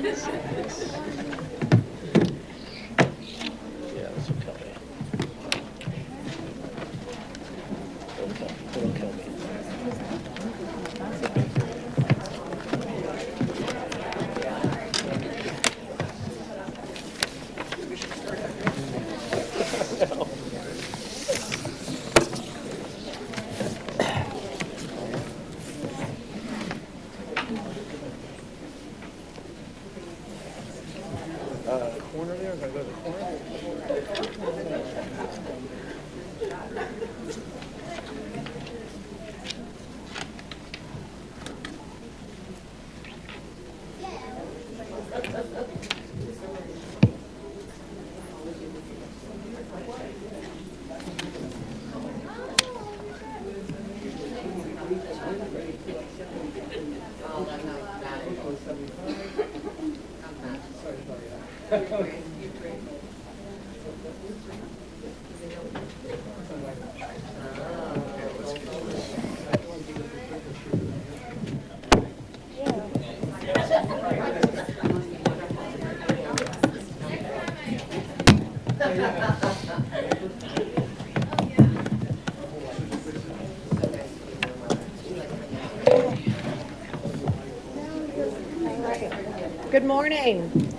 Yeah, this will kill me. It'll kill me. Corner there? Can I go to the corner? Good morning.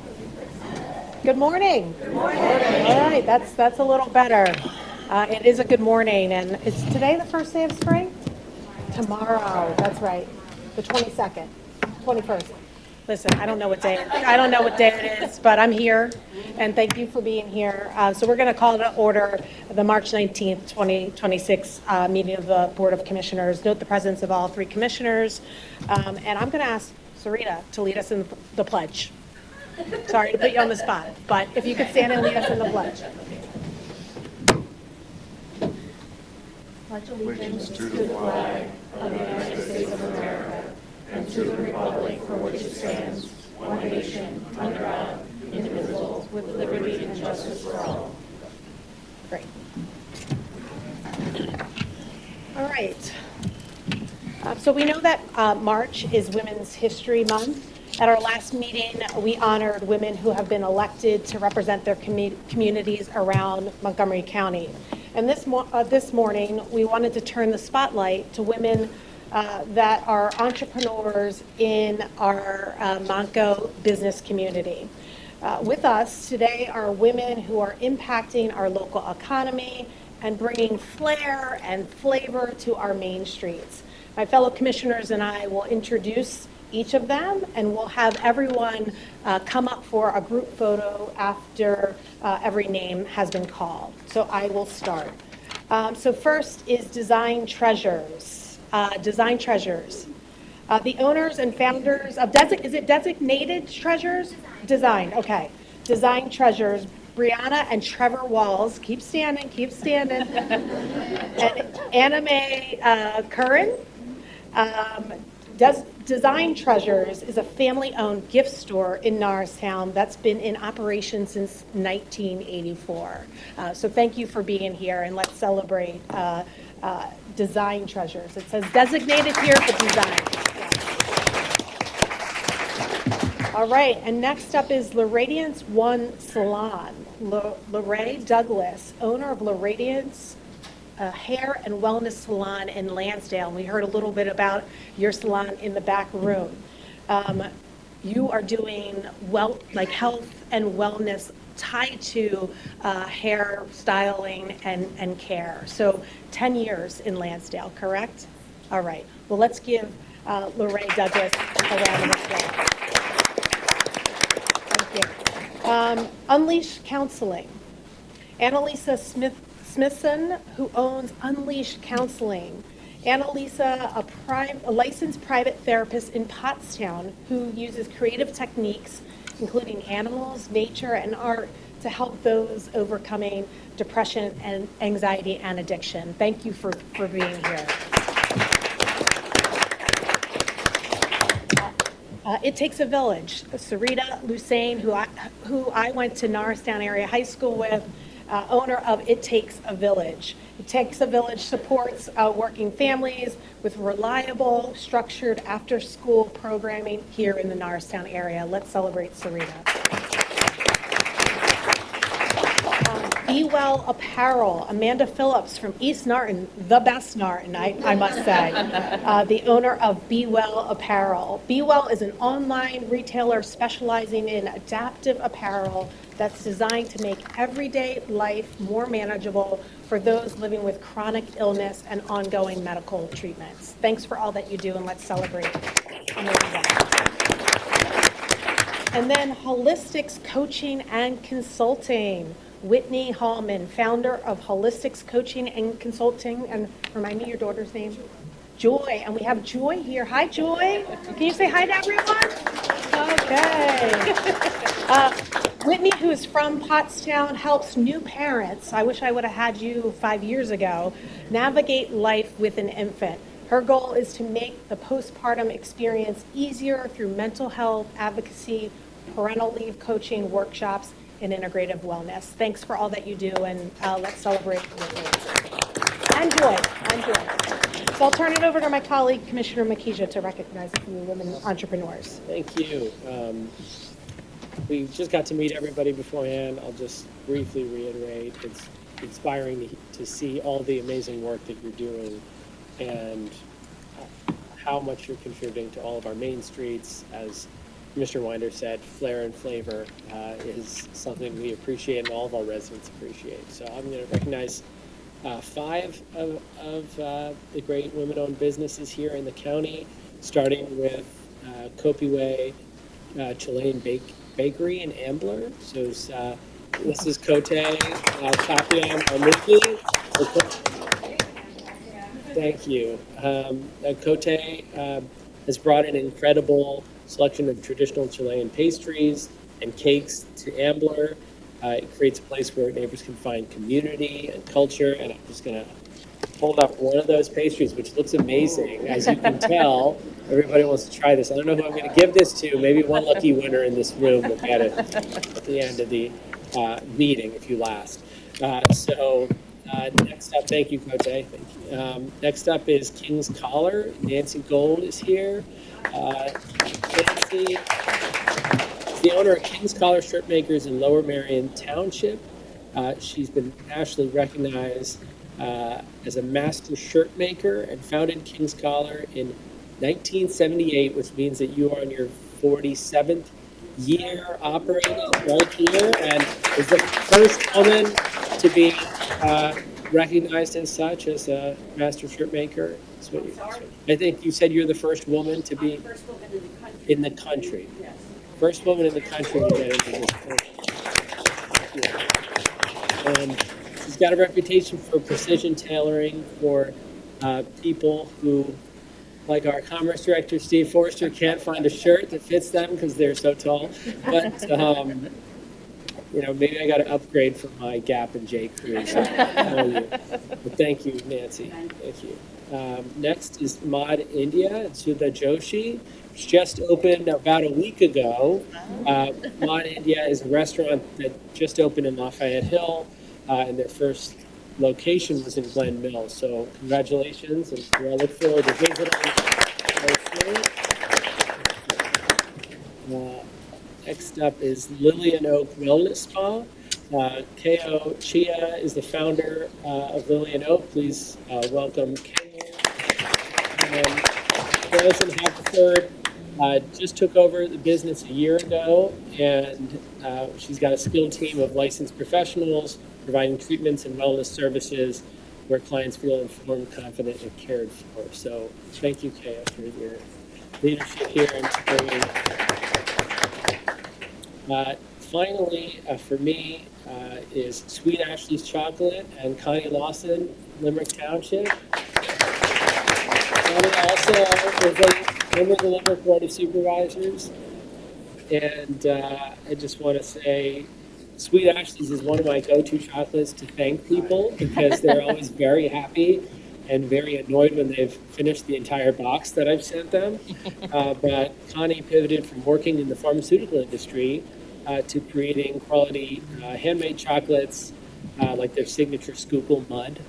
Good morning. Good morning. All right, that's a little better. It is a good morning, and it's today the first day of spring? Tomorrow, that's right. The 22nd, 21st. Listen, I don't know what day it is, but I'm here, and thank you for being here. So we're going to call to order the March 19th, 2026 meeting of the Board of Commissioners. Note the presence of all three commissioners, and I'm going to ask Sarita to lead us in the pledge. Sorry to put you on the spot, but if you could stand and lead us in the pledge. Pledge allegiance to the flag of the United States of America and to the republic for which it stands, one nation, under God, indivisible, with liberty and justice for all. Great. All right. So we know that March is Women's History Month. At our last meeting, we honored women who have been elected to represent their communities around Montgomery County. And this morning, we wanted to turn the spotlight to women that are entrepreneurs in our Montgo business community. With us today are women who are impacting our local economy and bringing flair and flavor to our main streets. My fellow commissioners and I will introduce each of them, and we'll have everyone come up for a group photo after every name has been called. So I will start. So first is Design Treasures. Design Treasures. The owners and founders of, is it Designated Treasures? Design, okay. Design Treasures, Brianna and Trevor Walls, keep standing, and Anime Curran. Design Treasures is a family-owned gift store in Norristown that's been in operation since 1984. So thank you for being here, and let's celebrate Design Treasures. It says designated here, but design. Yeah. All right, and next up is La Radiance One Salon. Lorraine Douglas, owner of La Radiance Hair and Wellness Salon in Lansdale. We heard a little bit about your salon in the back room. You are doing health and wellness tied to hair styling and care. So 10 years in Lansdale, correct? All right. Well, let's give Lorraine Douglas a round of applause. Thank you. Unleash Counseling. Annalisa Smithson, who owns Unleashed Counseling. Annalisa, a licensed private therapist in Pottstown who uses creative techniques, including animals, nature, and art, to help those overcoming depression and anxiety and addiction. Thank you for being here. It Takes a Village. Sarita Lusain, who I went to Norristown Area High School with, owner of It Takes a Village. It Takes a Village supports working families with reliable, structured after-school programming here in the Norristown area. Let's celebrate Serena. Be Well Apparel, Amanda Phillips from East Norton, the best Norton, I must say, the owner of Be Well Apparel. Be Well is an online retailer specializing in adaptive apparel that's designed to make everyday life more manageable for those living with chronic illness and ongoing medical treatments. Thanks for all that you do, and let's celebrate. And then Holistics Coaching and Consulting. Whitney Hallman, founder of Holistics Coaching and Consulting. And remind me your daughter's name? Joy. And we have Joy here. Hi, Joy. Can you say hi to everyone? Okay. Whitney, who is from Pottstown, helps new parents, I wish I would have had you 5 years ago, navigate life with an infant. Her goal is to make the postpartum experience easier through mental health, advocacy, parental leave coaching, workshops, and integrative wellness. Thanks for all that you do, and let's celebrate with you. And Joy. So I'll turn it over to my colleague, Commissioner Makija, to recognize a few women entrepreneurs. Thank you. We just got to meet everybody beforehand. I'll just briefly reiterate, it's inspiring to see all the amazing work that you're doing and how much you're contributing to all of our main streets. As Mr. Winder said, flair and flavor is something we appreciate and all of our residents appreciate. So I'm going to recognize 5 of the great women-owned businesses here in the county, starting with Copiway Chilean Bakery in Ambler. So this is Cote, Tapiam, Amiki. Thank you. Cote has brought an incredible selection of traditional Chilean pastries and cakes to Ambler. It creates a place where neighbors can find community and culture. And I'm just going to hold up one of those pastries, which looks amazing. As you can tell, everybody wants to try this. I don't know who I'm going to give this to. Maybe one lucky winner in this room will get it at the end of the meeting, if you last. Next up, thank you, Cote. Thank you. Next up is King's Collar. Nancy Gold is here. Nancy is the owner of King's Collar Shirt Makers in Lower Marion Township. She's been nationally recognized as a master shirt maker and founded King's Collar in 1978, which means that you are on your 47th year operating right here, and is the first woman to be recognized as such, as a master shirt maker. I think you said you're the first woman to be first woman in the country. Yes. First woman in the country to get into this program. And she's got a reputation for precision tailoring for people who, like our commerce director, Steve Forster, can't find a shirt that fits them because they're so tall. But maybe I got to upgrade from my Gap and J. Crew. So but thank you, Nancy. Thank you. Next is Mod India and Sudha Joshi. It's just opened about a week ago. Mod India is a restaurant that just opened in Lafayette Hill, and their first location was in Glen Mills. So congratulations, and I look forward to visiting. Next up is Lillian Oak Wellness Spa. Ko Chia is the founder of Lillian Oak. Please welcome Ko. Rose in Haverford just took over the business a year ago, and she's got a skilled team of licensed professionals providing treatments and wellness services where clients feel informed, confident, and cared for. So thank you, Ko, for your leadership here and supporting. Finally, for me, is Sweet Ashley's Chocolate and Connie Lawson, Limerick Township. Connie also is a member of the Limerick Board of Supervisors. And I just want to say, Sweet Ashley's is one of my go-to chocolates to thank people because they're always very happy and very annoyed when they've finished the entire box that I've sent them. But Connie pivoted from working in the pharmaceutical industry to creating quality handmade chocolates like their signature Schuylkill mud,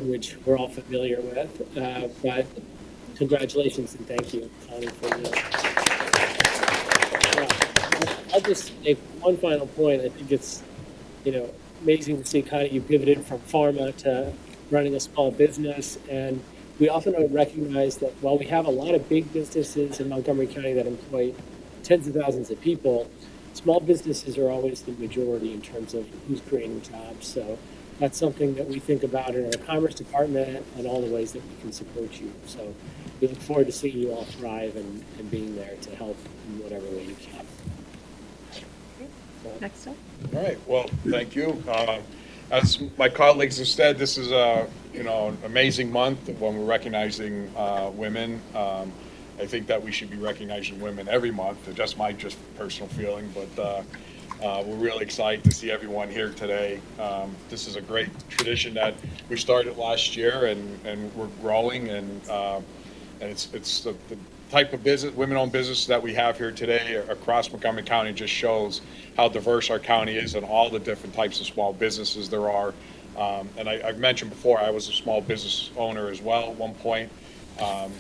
which we're all familiar with. But congratulations and thank you, Connie, for I'll just make one final point. I think it's, amazing to see kind of you pivoted from pharma to running a small business. And we often don't recognize that while we have a lot of big businesses in Montgomery County that employ tens of thousands of people, small businesses are always the majority in terms of who's creating jobs. So that's something that we think about in our Commerce Department and all the ways that we can support you. So we look forward to seeing you all thrive and being there to help in whatever way you can. Next up. All right, well, thank you. As my colleagues have said, this is an amazing month when we're recognizing women. I think that we should be recognizing women every month. That's my personal feeling, but we're really excited to see everyone here today. This is a great tradition that we started last year, and we're growing, and it's the type of business, women-owned business that we have here today across Montgomery County just shows how diverse our county is and all the different types of small businesses there are. And I've mentioned before, I was a small business owner as well at one point.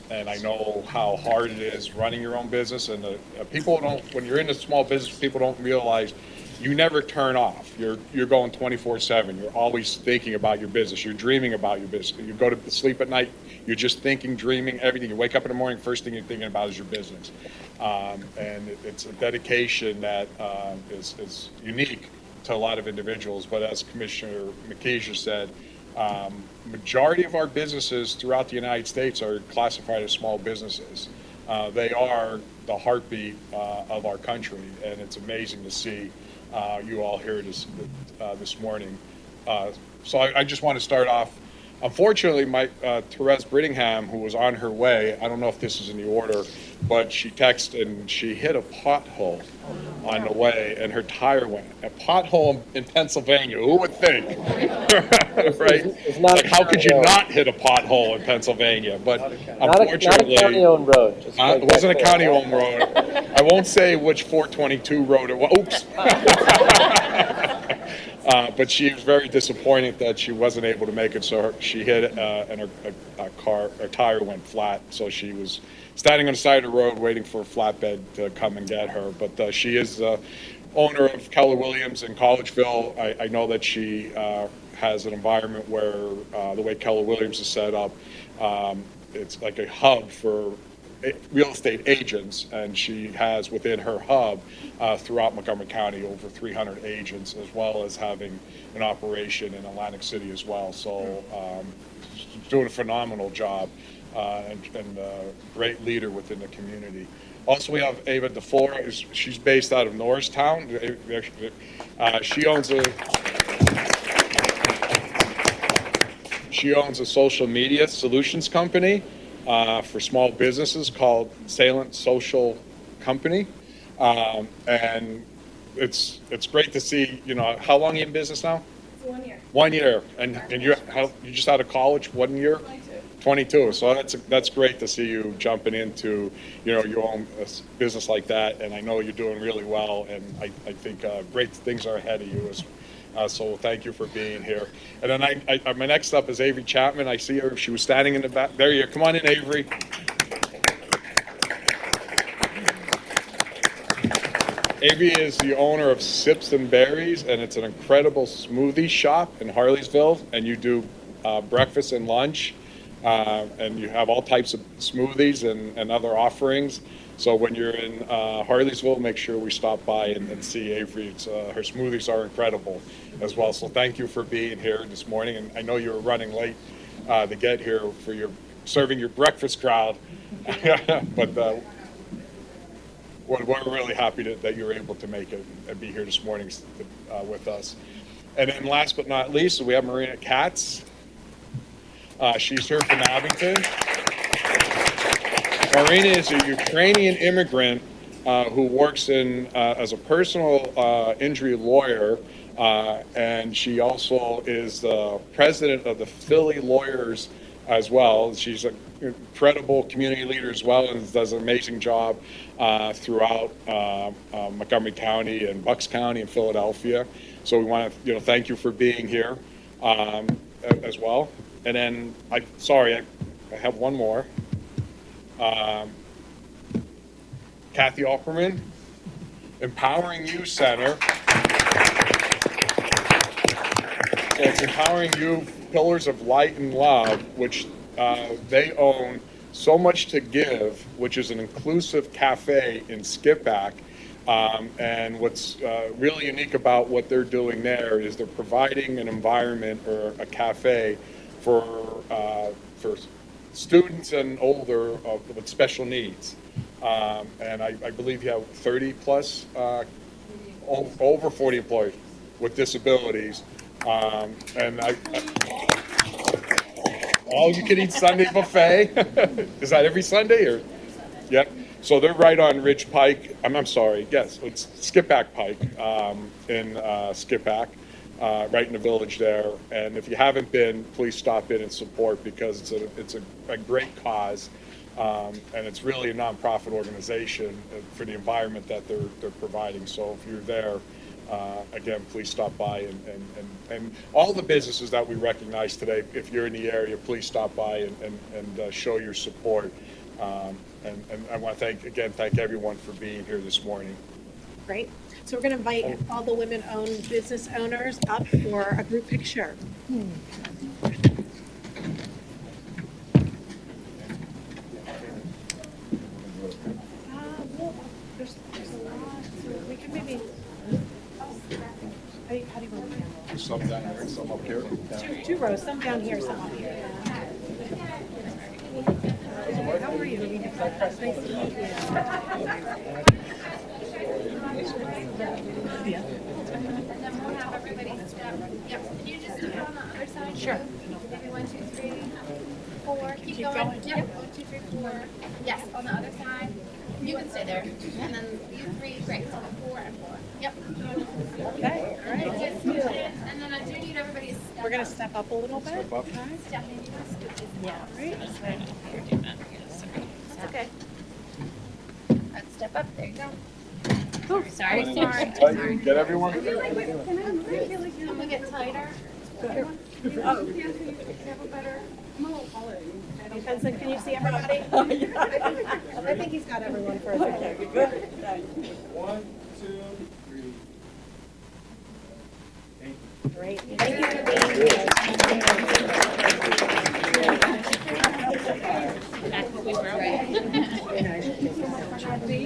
And I know how hard it is running your own business, and people don't, when you're in a small business, people don't realize you never turn off. You're going 24/7. You're always thinking about your business. You're dreaming about your business. You go to sleep at night, you're just thinking, dreaming, everything. You wake up in the morning, first thing you're thinking about is your business. And it's a dedication that is unique to a lot of individuals. But as Commissioner McKeisha said, majority of our businesses throughout the United States are classified as small businesses. They are the heartbeat of our country, and it's amazing to see you all here this morning. So I just want to start off. Unfortunately, my Therese Brittingham, who was on her way, I don't know if this is in the order, but she texted and she hit a pothole on the way, and her tire went. A pothole in Pennsylvania, who would think? Right? It's not like, how could you not hit a pothole in Pennsylvania? But unfortunately, not a county-owned road. it wasn't a county-owned road. I won't say which 422 road it was. Oops. But she was very disappointed that she wasn't able to make it, so she hit it, and her tire went flat. So she was standing on the side of the road waiting for a flatbed to come and get her. But she is the owner of Keller Williams in Collegeville. I know that she has an environment where the way Keller Williams is set up, it's like a hub for real estate agents, and she has within her hub throughout Montgomery County over 300 agents, as well as having an operation in Atlantic City as well. So she's doing a phenomenal job and a great leader within the community. Also, we have Ava DeFlora. She's based out of Norristown. She owns a social media solutions company for small businesses called Salient Social Company, and it's great to see. How long are you in business now? 1 year. 1 year, and you just out of college? 1 year? 22. So that's great to see you jumping into your own business like that, and I know you're doing really well, and I think great things are ahead of you so thank you for being here. And then my next up is Avery Chapman. I see her. She was standing in the back. There you are. Come on in, Avery. Avery is the owner of Sips and Berries, and it's an incredible smoothie shop in Harleysville. And you do breakfast and lunch, and you have all types of smoothies and other offerings. So when you're in Harleysville, make sure we stop by and see Avery. Her smoothies are incredible as well. So thank you for being here this morning. And I know you were running late to get here for serving your breakfast crowd. But we're really happy that you were able to make it and be here this morning with us. And then last but not least, we have Marina Katz. She's here from Abington. Marina is a Ukrainian immigrant who works as a personal injury lawyer, and she also is the president of the Philly Lawyers as well. She's an incredible community leader as well, and does an amazing job throughout Montgomery County and Bucks County and Philadelphia. So we want to, thank you for being here as well. And then, I have one more. Kathy Opperman, Empowering You Center. So it's Empowering You Pillars of Light and Love, which they own So Much to Give, which is an inclusive cafe in Skippack. And what's really unique about what they're doing there is they're providing an environment or a cafe for students and older with special needs. And I believe you have 30 plus, over 40 employees with disabilities. And all you can eat Sunday buffet. Is that every Sunday or? Yep. So they're right on Ridge Pike. I'm sorry. Yes, it's Skippack Pike in Skippack, right in the village there. And if you haven't been, please stop in and support, because it's a great cause, and it's really a nonprofit organization for the environment that they're providing. So if you're there, again, please stop by, and all the businesses that we recognize today, if you're in the area, please stop by and show your support. And I want to thank everyone for being here this morning. Great. So we're going to invite all the women-owned business owners up for a group picture. There's a lot. So we can maybe. How do you want to handle? Some down here, some up here. Two rows, some down here, some up here. How are you? Nice to meet you. And then we'll have everybody step. Yep. Can you just do it on the other side? Sure. Maybe 1, 2, 3, 4. Keep going. Yep. 1, 2, 3, 4. Yes. On the other side. You can stay there. And then you 3. Great. So 4 and 4. Yep. Okay. All right. And then I do need everybody to step. We're going to step up a little bit. Step up. Stephanie, you want to scoot this? Yeah. Right. That's okay. Let's step up. There you go. Ooh, Sorry. Sorry. Get everyone? I'm going to get tighter. Benson, can you see everybody? I think he's got everyone for a second. Good. 1, 2, 3. Great. Thank you for being here. Thank you.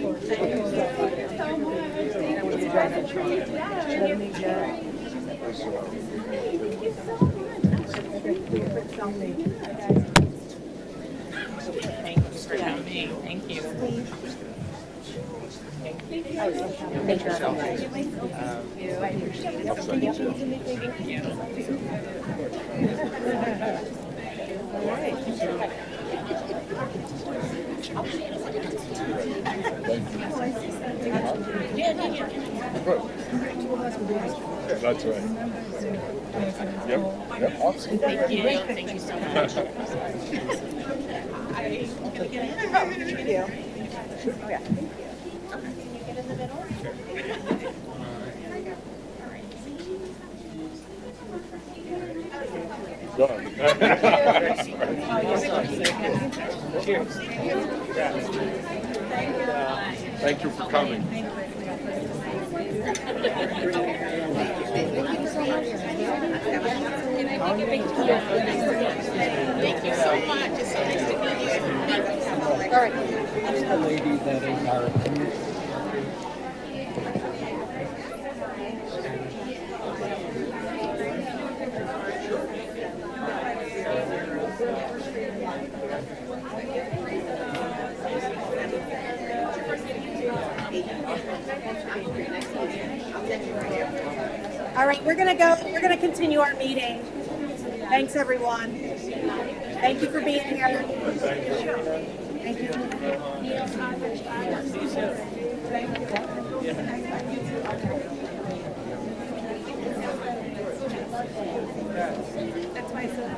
That's right. Yep. Awesome. Thank you so much. Thank you. Oh, yeah. Can you get in the middle? Thank you for coming. Thank you so much. It's so nice to meet you. All right. The lady that is our All right, we're gonna continue our meeting. Thanks, everyone. Thank you for being here. Thank you. That's my son.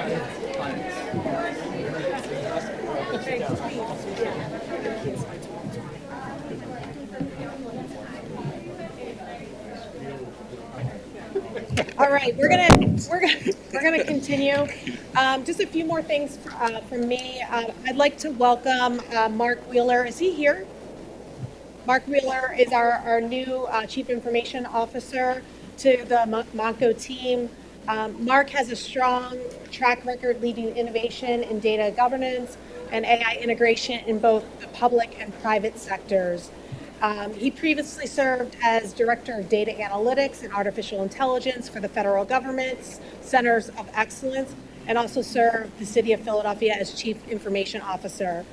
All right, we're gonna continue. Just a few more things from me. I'd like to welcome Mark Wheeler. Is he here? Mark Wheeler is our new Chief Information Officer to the Monco team. Mark has a strong track record leading innovation in data governance and AI integration in both the public and private sectors. He previously served as Director of Data Analytics and Artificial Intelligence for the federal government's Centers of Excellence, and also served the City of Philadelphia as Chief Information Officer.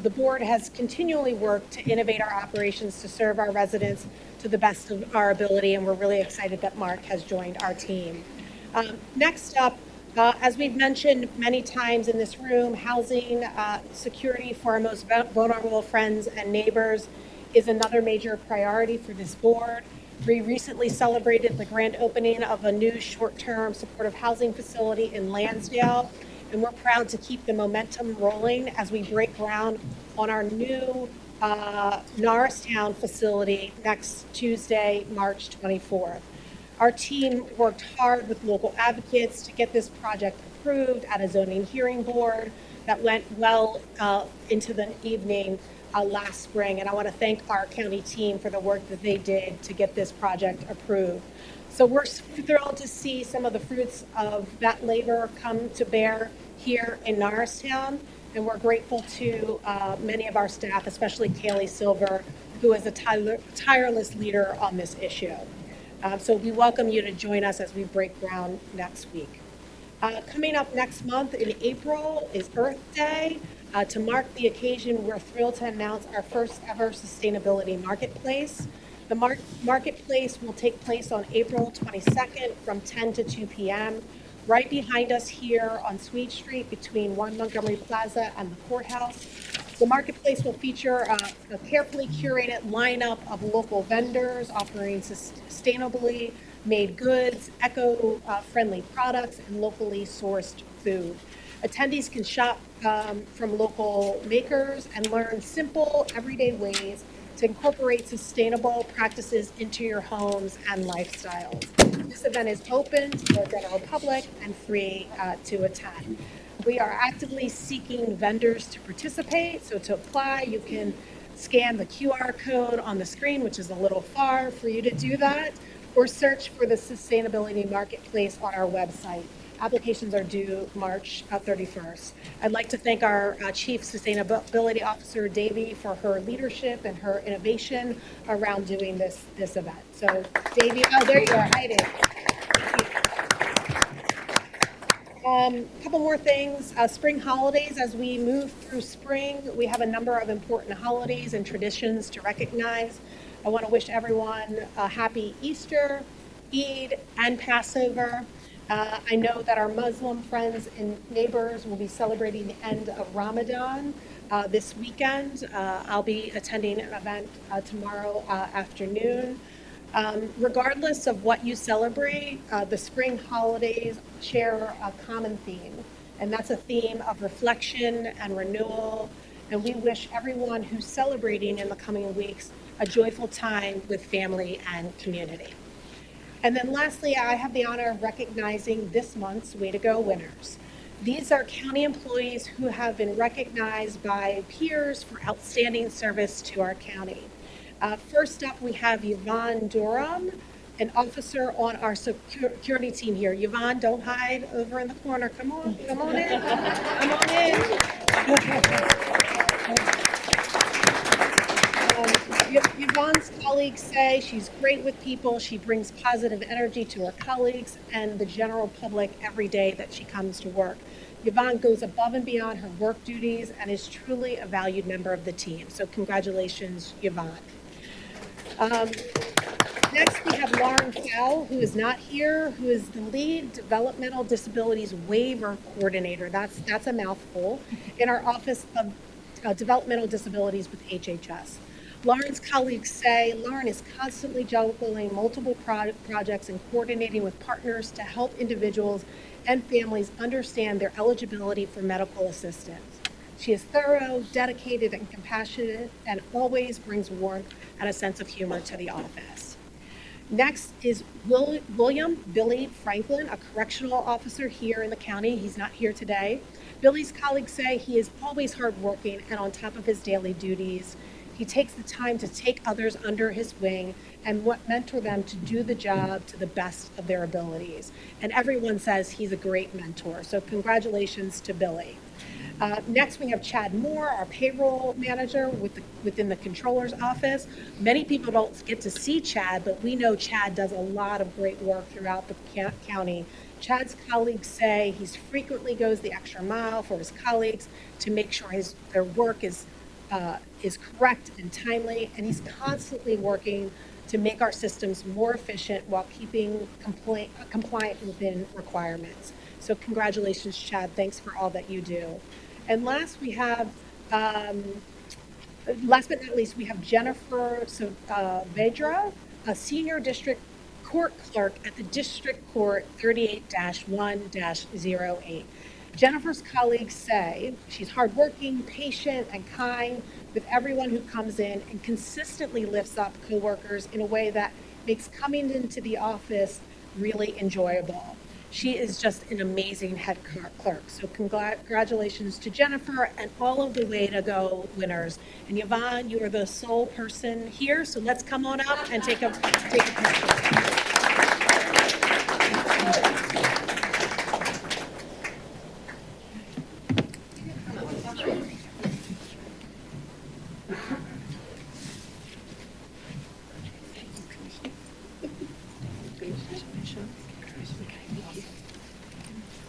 The board has continually worked to innovate our operations to serve our residents to the best of our ability, and we're really excited that Mark has joined our team. Next up, as we've mentioned many times in this room, housing security for our most vulnerable friends and neighbors is another major priority for this board. We recently celebrated the grand opening of a new short-term supportive housing facility in Lansdale, and we're proud to keep the momentum rolling as we break ground on our new Norristown facility next Tuesday, March 24th. Our team worked hard with local advocates to get this project approved at a zoning hearing board that went well into the evening last spring, and I want to thank our county team for the work that they did to get this project approved. So we're thrilled to see some of the fruits of that labor come to bear here in Norristown, and we're grateful to many of our staff, especially Kaylee Silver, who is a tireless leader on this issue. So we welcome you to join us as we break ground next week. Coming up next month in April is Earth Day. To mark the occasion, we're thrilled to announce our first ever sustainability marketplace. The marketplace will take place on April 22nd from 10 to 2 p.m. right behind us here on Sweet Street between 1 Montgomery Plaza and the courthouse. The marketplace will feature a carefully curated lineup of local vendors offering sustainably made goods, eco-friendly products, and locally sourced food. Attendees can shop from local makers and learn simple, everyday ways to incorporate sustainable practices into your homes and lifestyles. This event is open to the general public and free to attend. We are actively seeking vendors to participate, so to apply, you can scan the QR code on the screen, which is a little far for you to do that, or search for the Sustainability Marketplace on our website. Applications are due March 31st. I'd like to thank our Chief Sustainability Officer, Davy, for her leadership and her innovation around doing this event. So, Davy, oh, there you are, hiding. A couple more things. Spring holidays. As we move through spring, we have a number of important holidays and traditions to recognize. I want to wish everyone a happy Easter, Eid, and Passover. I know that our Muslim friends and neighbors will be celebrating the end of Ramadan this weekend. I'll be attending an event tomorrow afternoon. Regardless of what you celebrate, the spring holidays share a common theme, and that's a theme of reflection and renewal. And we wish everyone who's celebrating in the coming weeks a joyful time with family and community. And then lastly, I have the honor of recognizing this month's Way to Go winners. These are county employees who have been recognized by peers for outstanding service to our county. First up, we have Yvonne Durham, an officer on our security team here. Yvonne, don't hide over in the corner. Come on in. Come on in. Yvonne's colleagues say she's great with people. She brings positive energy to her colleagues and the general public every day that she comes to work. Yvonne goes above and beyond her work duties and is truly a valued member of the team. So congratulations, Yvonne. Next, we have Lauren Fowle, who is not here, who is the lead developmental disabilities waiver coordinator. That's a mouthful in our Office of Developmental Disabilities with HHS. Lauren's colleagues say Lauren is constantly juggling multiple projects and coordinating with partners to help individuals and families understand their eligibility for medical assistance. She is thorough, dedicated, and compassionate, and always brings warmth and a sense of humor to the office. Next is William Billy Franklin, a correctional officer here in the county. He's not here today. Billy's colleagues say he is always hardworking and on top of his daily duties. He takes the time to take others under his wing and mentor them to do the job to the best of their abilities. And everyone says he's a great mentor. So congratulations to Billy. Next, we have Chad Moore, our payroll manager within the controller's office. Many people don't get to see Chad, but we know Chad does a lot of great work throughout the county. Chad's colleagues say he frequently goes the extra mile for his colleagues to make sure their work is correct and timely, and he's constantly working to make our systems more efficient while keeping compliant within requirements. So congratulations, Chad. Thanks for all that you do. And last but not least, we have Jennifer Vedra, a senior district court clerk at the District Court 38-1-08. Jennifer's colleagues say she's hardworking, patient, and kind with everyone who comes in and consistently lifts up coworkers in a way that makes coming into the office really enjoyable. She is just an amazing head clerk. So congratulations to Jennifer and all of the Way to Go winners. And Yvonne, you are the sole person here, so let's come on up and take a picture.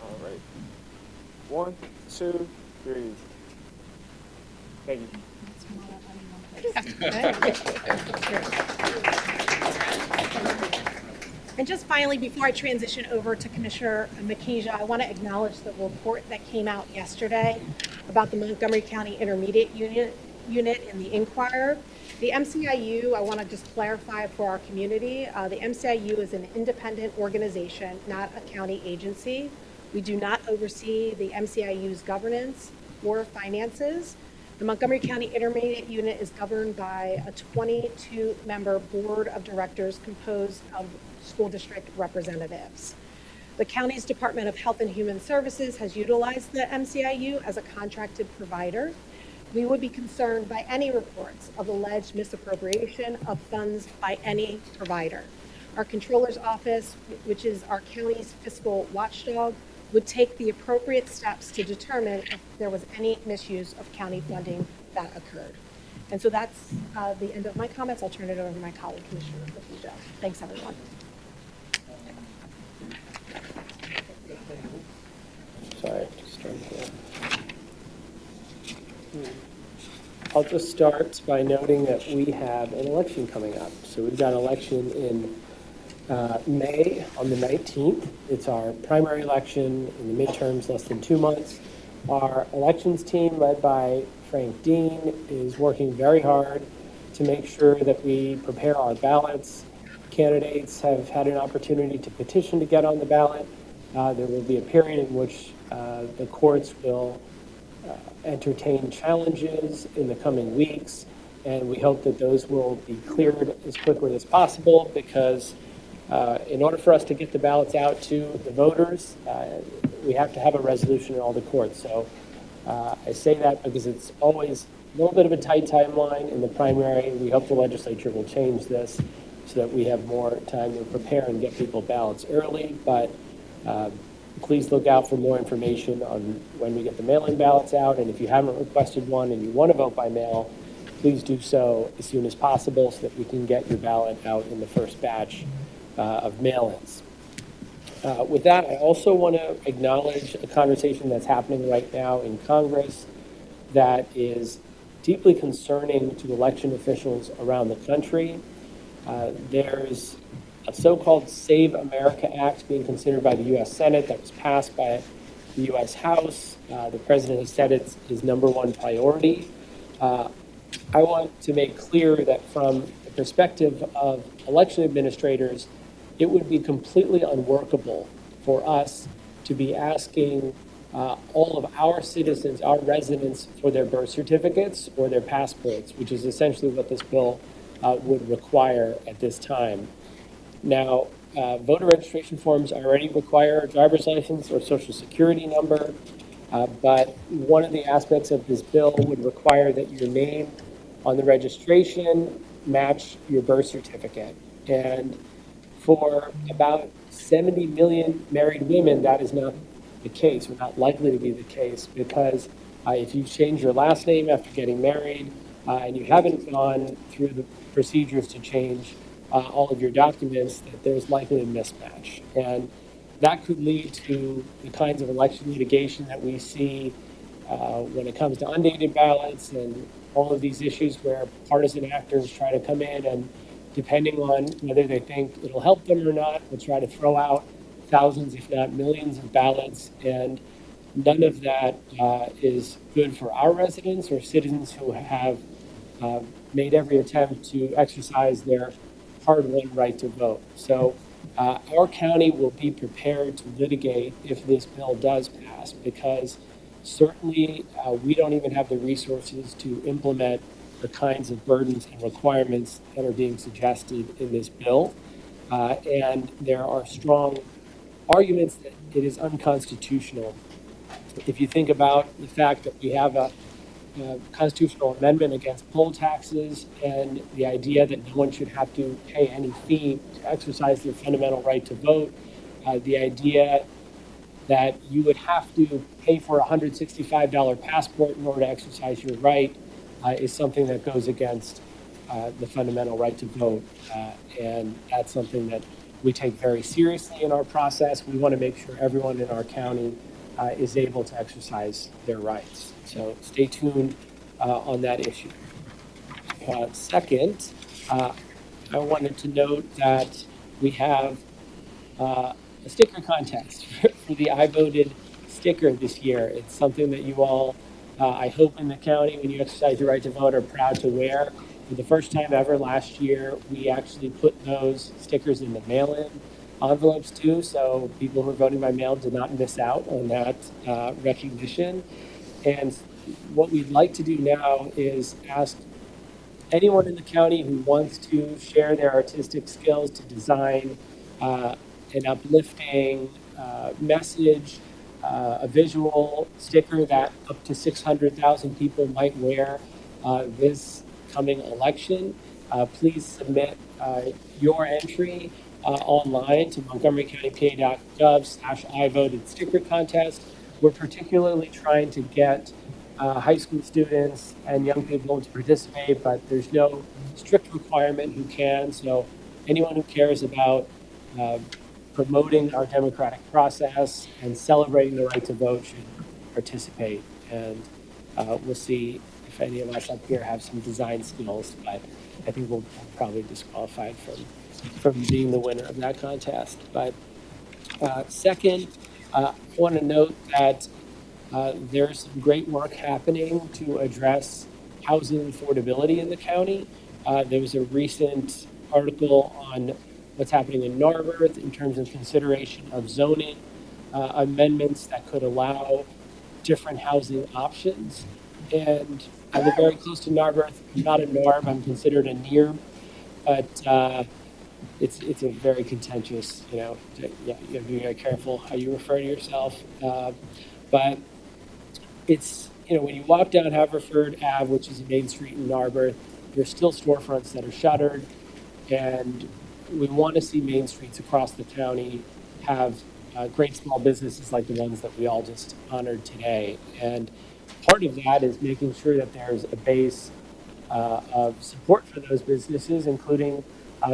All right. 1, 2, 3. Thank you. And just finally, before I transition over to Commissioner Makija, I want to acknowledge the report that came out yesterday about the Montgomery County Intermediate Unit in the Inquirer. The MCIU, I want to just clarify for our community, the MCIU is an independent organization, not a county agency. We do not oversee the MCIU's governance or finances. The Montgomery County Intermediate Unit is governed by a 22-member board of directors composed of school district representatives. The county's Department of Health and Human Services has utilized the MCIU as a contracted provider. We would be concerned by any reports of alleged misappropriation of funds by any provider. Our Controller's Office, which is our county's fiscal watchdog, would take the appropriate steps to determine if there was any misuse of county funding that occurred. And so that's the end of my comments. I'll turn it over to my colleague, Commissioner Makija. Thanks, everyone. Sorry, just trying to. I'll just start by noting that we have an election coming up. So we've got an election in May on the 19th. It's our primary election in the midterms, less than 2 months. Our elections team, led by Frank Dean, is working very hard to make sure that we prepare our ballots. Candidates have had an opportunity to petition to get on the ballot. There will be a period in which the courts will entertain challenges in the coming weeks, and we hope that those will be cleared as quickly as possible, because in order for us to get the ballots out to the voters, we have to have a resolution in all the courts. So I say that because it's always a little bit of a tight timeline in the primary. We hope the legislature will change this so that we have more time to prepare and get people ballots early, but please look out for more information on when we get the mail-in ballots out. And if you haven't requested one and you want to vote by mail, please do so as soon as possible so that we can get your ballot out in the first batch of mail-ins. With that, I also want to acknowledge a conversation that's happening right now in Congress that is deeply concerning to election officials around the country. There's a so-called Save America Act being considered by the U.S. Senate that was passed by the U.S. House. The president has said it's his #1 priority. I want to make clear that from the perspective of election administrators, it would be completely unworkable for us to be asking all of our citizens, our residents, for their birth certificates or their passports, which is essentially what this bill would require at this time. Now, voter registration forms already require a driver's license or social security number, but one of the aspects of this bill would require that your name on the registration match your birth certificate. And for about 70 million married women, that is not the case, or not likely to be the case, because if you change your last name after getting married and you haven't gone through the procedures to change all of your documents, that there's likely a mismatch. And that could lead to the kinds of election litigation that we see when it comes to undated ballots and all of these issues where partisan actors try to come in and, depending on whether they think it'll help them or not, will try to throw out thousands, if not millions, of ballots. And none of that is good for our residents or citizens who have made every attempt to exercise their hard-won right to vote. So our county will be prepared to litigate if this bill does pass, because certainly we don't even have the resources to implement the kinds of burdens and requirements that are being suggested in this bill. And there are strong arguments that it is unconstitutional. If you think about the fact that we have a constitutional amendment against poll taxes and the idea that no one should have to pay any fee to exercise their fundamental right to vote, the idea that you would have to pay for a $165 passport in order to exercise your right is something that goes against the fundamental right to vote. And that's something that we take very seriously in our process. We want to make sure everyone in our county is able to exercise their rights. So stay tuned on that issue. Second, I wanted to note that we have a sticker contest for the I Voted sticker this year. It's something that you all, I hope in the county, when you exercise your right to vote, are proud to wear. For the first time ever last year, we actually put those stickers in the mail-in envelopes too, so people who are voting by mail did not miss out on that recognition. And what we'd like to do now is ask anyone in the county who wants to share their artistic skills to design an uplifting message, a visual sticker that up to 600,000 people might wear this coming election. Please submit your entry online to montgomerycountypa.gov/iVoted sticker contest. We're particularly trying to get high school students and young people to participate, but there's no strict requirement who can. So anyone who cares about promoting our democratic process and celebrating the right to vote should participate. And we'll see if any of us up here have some design skills, but I think we'll probably disqualified from being the winner of that contest. But second, I want to note that there's some great work happening to address housing affordability in the county. There was a recent article on what's happening in Narberth in terms of consideration of zoning amendments that could allow different housing options. And I live very close to Narberth. I'm not a NARB, I'm considered a NEARB, but it's a very contentious, you have to be very careful how you refer to yourself. But it's, when you walk down Haverford Ave, which is a main street in Narberth, there's still storefronts that are shuttered, and we want to see main streets across the county have great small businesses like the ones that we all just honored today. And part of that is making sure that there's a base of support for those businesses, including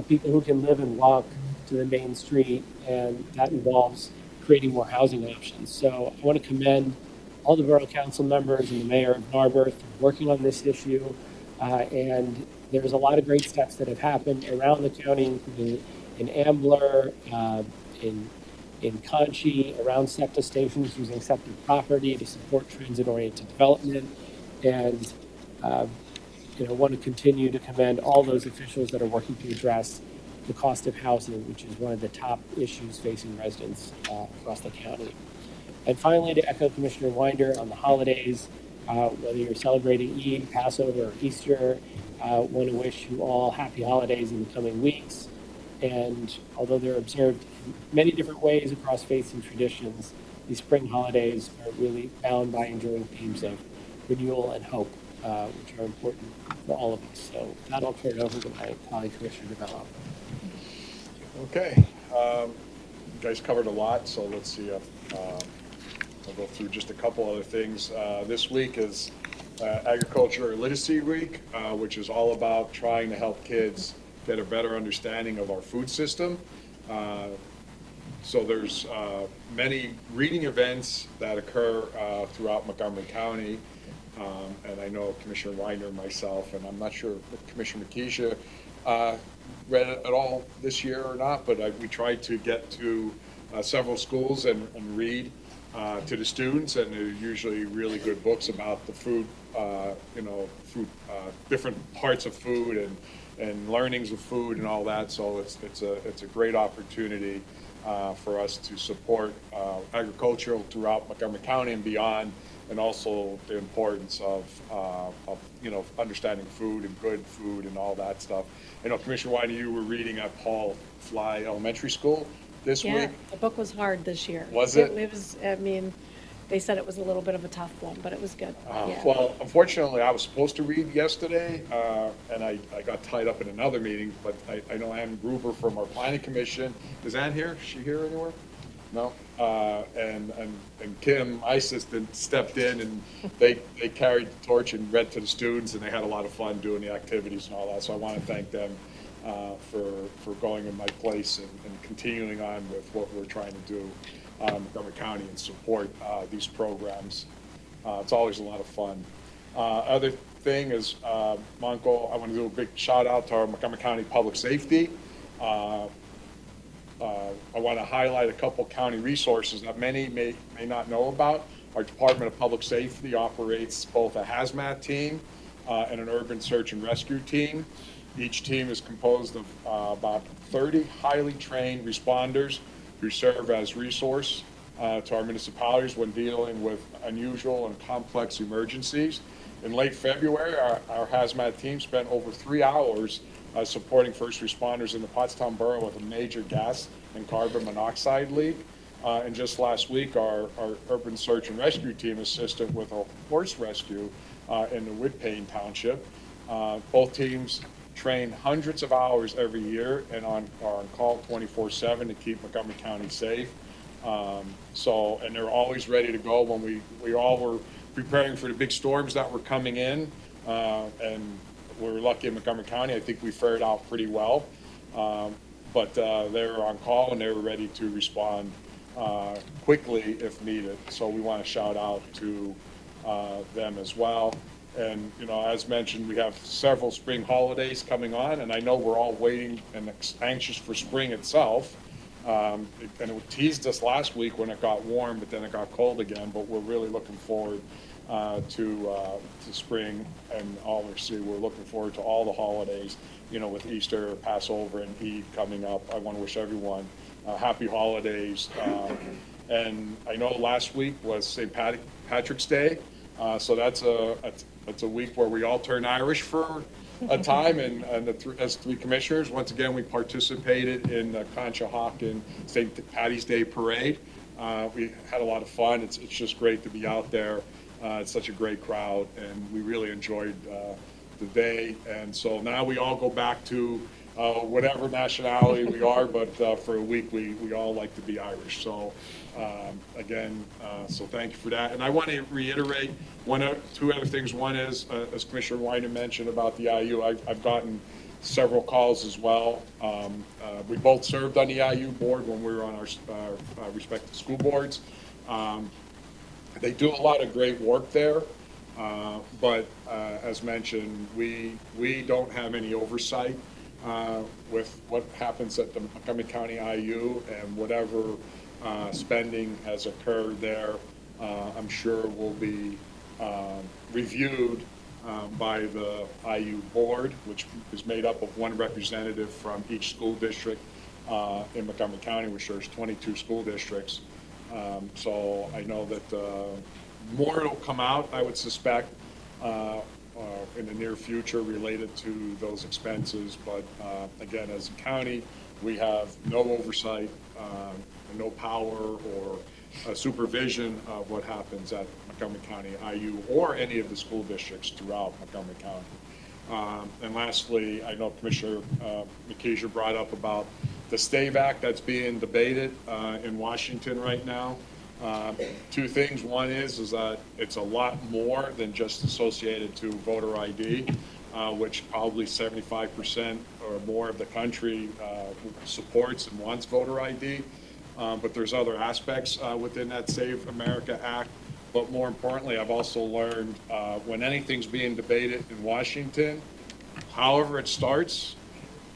people who can live and walk to the main street, and that involves creating more housing options. So I want to commend all the borough council members and the mayor of Narberth for working on this issue. And there's a lot of great steps that have happened around the county, including in Ambler, in Conchie, around SEPTA stations, using SEPTA property to support transit-oriented development. And want to continue to commend all those officials that are working to address the cost of housing, which is one of the top issues facing residents across the county. And finally, to echo Commissioner Winder on the holidays, whether you're celebrating Eid, Passover, or Easter, want to wish you all happy holidays in the coming weeks. And although they're observed in many different ways across faiths and traditions, these spring holidays are really bound by enduring themes of renewal and hope, which are important for all of us. So with that, I'll turn it over to my colleague, Commissioner DeBello. Okay, you guys covered a lot, so let's see. I'll go through just a couple other things. This week is Agriculture Literacy Week, which is all about trying to help kids get a better understanding of our food system. So there's many reading events that occur throughout Montgomery County. And I know Commissioner Winder and myself, and I'm not sure if Commissioner McKeisha read it at all this year or not, but we tried to get to several schools and read to the students, and they're usually really good books about the food, different parts of food and learnings of food and all that. So it's a great opportunity for us to support agriculture throughout Montgomery County and beyond, and also the importance of understanding food and good food and all that stuff. I know, Commissioner White, you were reading at Paul Fly Elementary School this week. Yeah, the book was hard this year. Was it? It was, I mean, they said it was a little bit of a tough one, but it was good. Yeah. Well, unfortunately, I was supposed to read yesterday, and I got tied up in another meeting, but I know Ann Gruber from our planning commission. Is Ann here? Is she here anywhere? No? And Kim, my assistant, stepped in, and they carried the torch and read to the students, and they had a lot of fun doing the activities and all that. So I want to thank them for going in my place and continuing on with what we're trying to do in Montgomery County and support these programs. It's always a lot of fun. Other thing is, Monco, I want to do a big shout out to our Montgomery County Public Safety. I want to highlight a couple county resources that many may not know about. Our Department of Public Safety operates both a hazmat team and an urban search and rescue team. Each team is composed of about 30 highly trained responders who serve as resource to our municipalities when dealing with unusual and complex emergencies. In late February, our hazmat team spent over 3 hours supporting first responders in the Pottstown borough with a major gas and carbon monoxide leak. And just last week, our urban search and rescue team assisted with a horse rescue in the Woodpayne Township. Both teams train hundreds of hours every year and are on call 24/7 to keep Montgomery County safe. And they're always ready to go when we all were preparing for the big storms that were coming in. And we're lucky in Montgomery County. I think we fared out pretty well. But they were on call and they were ready to respond quickly if needed. So we want to shout out to them as well. And, as mentioned, we have several spring holidays coming on, and I know we're all waiting and anxious for spring itself. And it teased us last week when it got warm, but then it got cold again. But we're really looking forward to spring and all we're looking forward to all the holidays, with Easter, Passover, and Eid coming up. I want to wish everyone happy holidays. And I know last week was St. Patrick's Day, so that's a week where we all turn Irish for a time, and as three commissioners, once again, we participated in the Conshohocken St. Patty's Day Parade. We had a lot of fun. It's just great to be out there. It's such a great crowd, and we really enjoyed the day. And so now we all go back to whatever nationality we are, but for a week we all like to be Irish. So so thank you for that. And I want to reiterate two other things. One is, as Commissioner Weiner mentioned about the IU, I've gotten several calls as well. We both served on the IU board when we were on our respective school boards. They do a lot of great work there, but as mentioned, we don't have any oversight with what happens at the Montgomery County IU, and whatever spending has occurred there, I'm sure will be reviewed by the IU board, which is made up of one representative from each school district in Montgomery County, which there's 22 school districts. So I know that more will come out, I would suspect, in the near future related to those expenses. But again, as a county, we have no oversight, no power or supervision of what happens at Montgomery County IU or any of the school districts throughout Montgomery County. And lastly, I know Commissioner McKeisha brought up about the STAVE Act that's being debated in Washington right now. Two things. One is that it's a lot more than just associated to voter ID, which probably 75% or more of the country supports and wants voter ID. But there's other aspects within that Save America Act. But more importantly, I've also learned when anything's being debated in Washington, however it starts,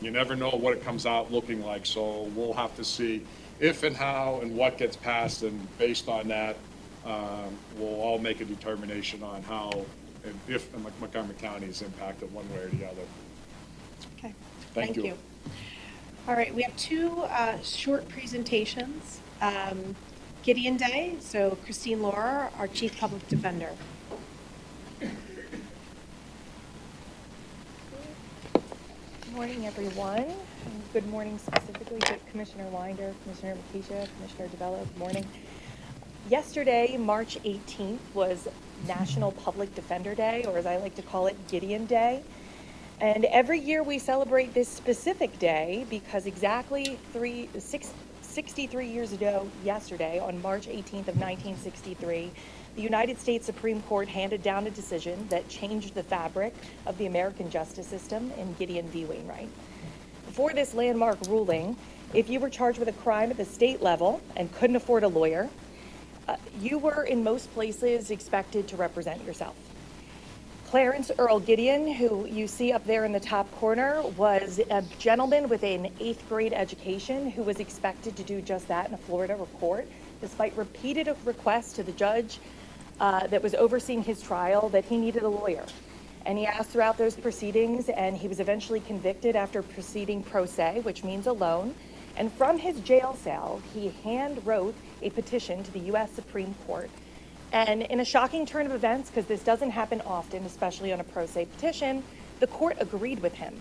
you never know what it comes out looking like. So we'll have to see if and how and what gets passed, and based on that, we'll all make a determination on how and if Montgomery County is impacted one way or the other. Okay, Thank you. All right, we have two short presentations. Gideon Day, so Christine Laura, our Chief Public Defender. Good morning, everyone. And good morning specifically to Commissioner Winder, Commissioner Makisha, Commissioner DeBello. Good morning. Yesterday, March 18th, was National Public Defender Day, or as I like to call it, Gideon Day. And every year we celebrate this specific day because exactly 63 years ago yesterday, on March 18th of 1963, the United States Supreme Court handed down a decision that changed the fabric of the American justice system in Gideon v. Wainwright. Before this landmark ruling, if you were charged with a crime at the state level and couldn't afford a lawyer, you were in most places expected to represent yourself. Clarence Earl Gideon, who you see up there in the top corner, was a gentleman with an 8th grade education who was expected to do just that in a Florida court, despite repeated requests to the judge that was overseeing his trial that he needed a lawyer. And he asked throughout those proceedings, and he was eventually convicted after proceeding pro se, which means alone. And from his jail cell, he hand wrote a petition to the U.S. Supreme Court. And in a shocking turn of events, because this doesn't happen often, especially on a pro se petition, the court agreed with him.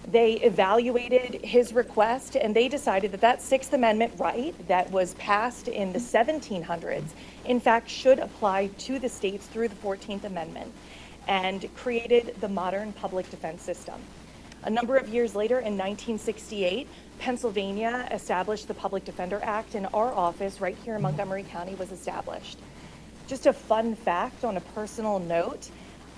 They evaluated his request, and they decided that that Sixth Amendment right that was passed in the 1700s, in fact, should apply to the states through the 14th Amendment, and created the modern public defense system. A number of years later, in 1968, Pennsylvania established the Public Defender Act, and our office right here in Montgomery County was established. Just a fun fact on a personal note,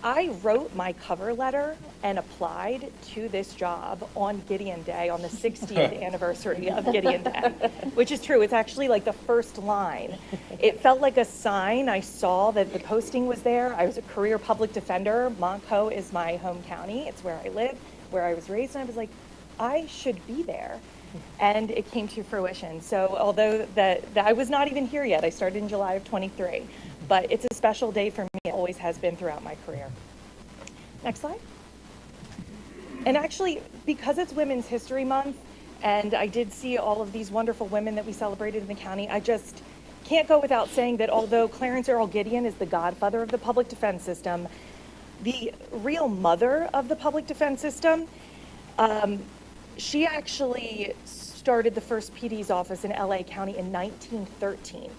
I wrote my cover letter and applied to this job on Gideon Day, on the 60th anniversary of Gideon Day, which is true. It's actually like the first line. It felt like a sign. I saw that the posting was there. I was a career public defender. Montco is my home county. It's where I live, where I was raised, and I was like, I should be there. And it came to fruition. So although that I was not even here yet, I started in July of 23, but it's a special day for me. It always has been throughout my career. Next slide. And actually, because it's Women's History Month, and I did see all of these wonderful women that we celebrated in the county, I just can't go without saying that although Clarence Earl Gideon is the godfather of the public defense system, the real mother of the public defense system, she actually started the first PD's office in LA County in 1913.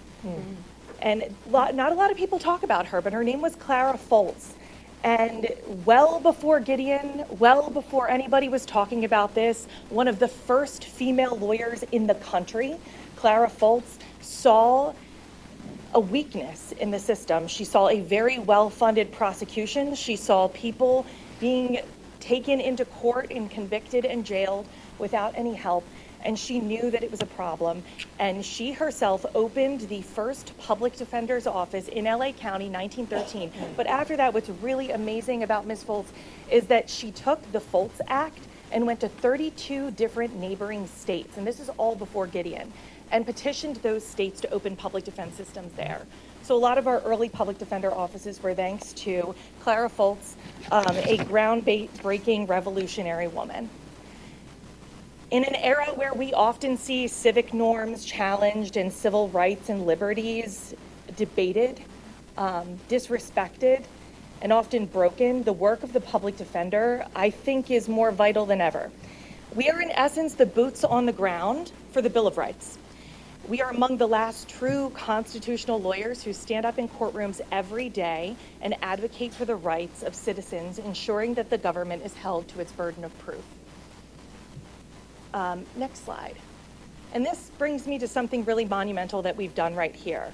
And not a lot of people talk about her, but her name was Clara Foltz. And well before Gideon, well before anybody was talking about this, one of the first female lawyers in the country, Clara Foltz, saw a weakness in the system. She saw a very well-funded prosecution. She saw people being taken into court and convicted and jailed without any help. And she knew that it was a problem. And she herself opened the first public defender's office in LA County, 1913. But after that, what's really amazing about Ms. Foltz is that she took the Foltz Act and went to 32 different neighboring states. And this is all before Gideon, and petitioned those states to open public defense systems there. So a lot of our early public defender offices were thanks to Clara Foltz, a groundbreaking revolutionary woman. In an era where we often see civic norms challenged and civil rights and liberties debated, disrespected, and often broken, the work of the public defender, I think, is more vital than ever. We are, in essence, the boots on the ground for the Bill of Rights. We are among the last true constitutional lawyers who stand up in courtrooms every day and advocate for the rights of citizens, ensuring that the government is held to its burden of proof. Next slide. And this brings me to something really monumental that we've done right here.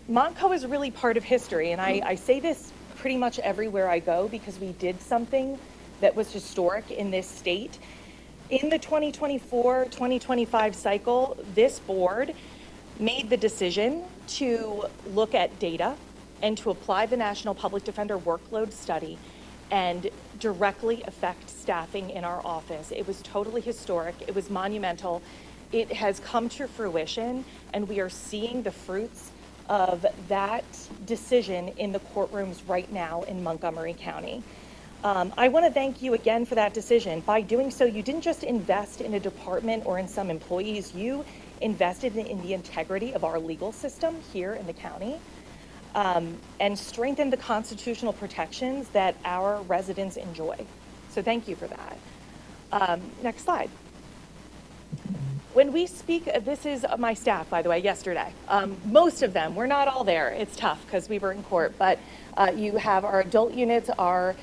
Montco is really part of history, and I say this pretty much everywhere I go because we did something that was historic in this state. In the 2024-2025 cycle, this board made the decision to look at data and to apply the National Public Defender Workload Study and directly affect staffing in our office. It was totally historic. It was monumental. It has come to fruition, and we are seeing the fruits of that decision in the courtrooms right now in Montgomery County. I want to thank you again for that decision. By doing so, you didn't just invest in a department or in some employees, you invested in the integrity of our legal system here in the county, and strengthened the constitutional protections that our residents enjoy. So thank you for that. Next slide. When we speak, this is my staff, by the way, yesterday. Most of them, we're not all there. It's tough because we were in court, but you have our adult units, our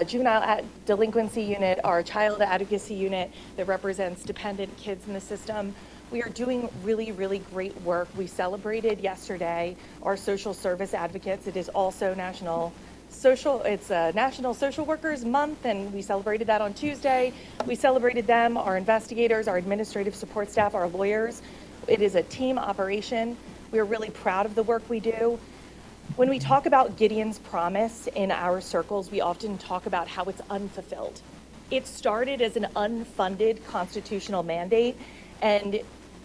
juvenile delinquency unit, our child advocacy unit that represents dependent kids in the system. We are doing really, really great work. We celebrated yesterday our social service advocates. It is also National Social Workers Month, and we celebrated that on Tuesday. We celebrated them, our investigators, our administrative support staff, our lawyers. It is a team operation. We are really proud of the work we do. When we talk about Gideon's promise in our circles, we often talk about how it's unfulfilled. It started as an unfunded constitutional mandate, and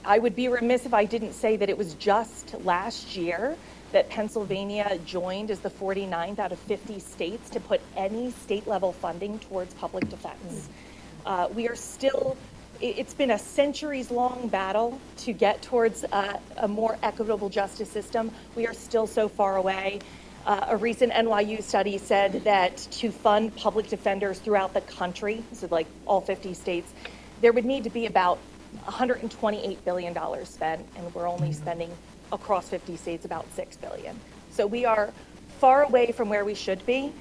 I would be remiss if I didn't say that it was just last year that Pennsylvania joined as the 49th out of 50 states to put any state-level funding towards public defense. We are still, it's been a centuries-long battle to get towards a more equitable justice system. We are still so far away. A recent NYU study said that to fund public defenders throughout the country, so like all 50 states, there would need to be about $128 billion spent, and we're only spending across 50 states about $6 billion. So we are far away from where we should be,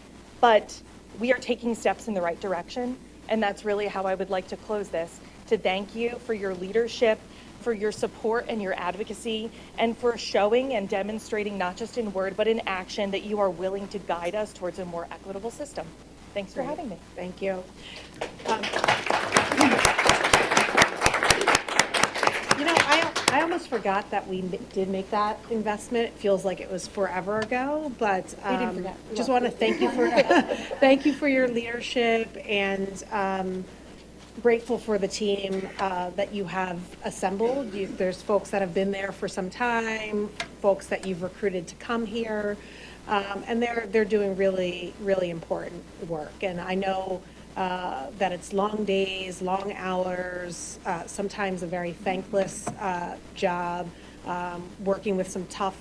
but we are taking steps in the right direction, and that's really how I would like to close this, to thank you for your leadership, for your support and your advocacy, and for showing and demonstrating, not just in word, but in action, that you are willing to guide us towards a more equitable system. Thanks for having me. Thank you. You know, I almost forgot that we did make that investment. It feels like it was forever ago, but didn't forget. just want to thank you for thank you for your leadership, and grateful for the team that you have assembled. There's folks that have been there for some time, folks that you've recruited to come here, and they're doing really, really important work. And I know that it's long days, long hours, sometimes a very thankless job, working with some tough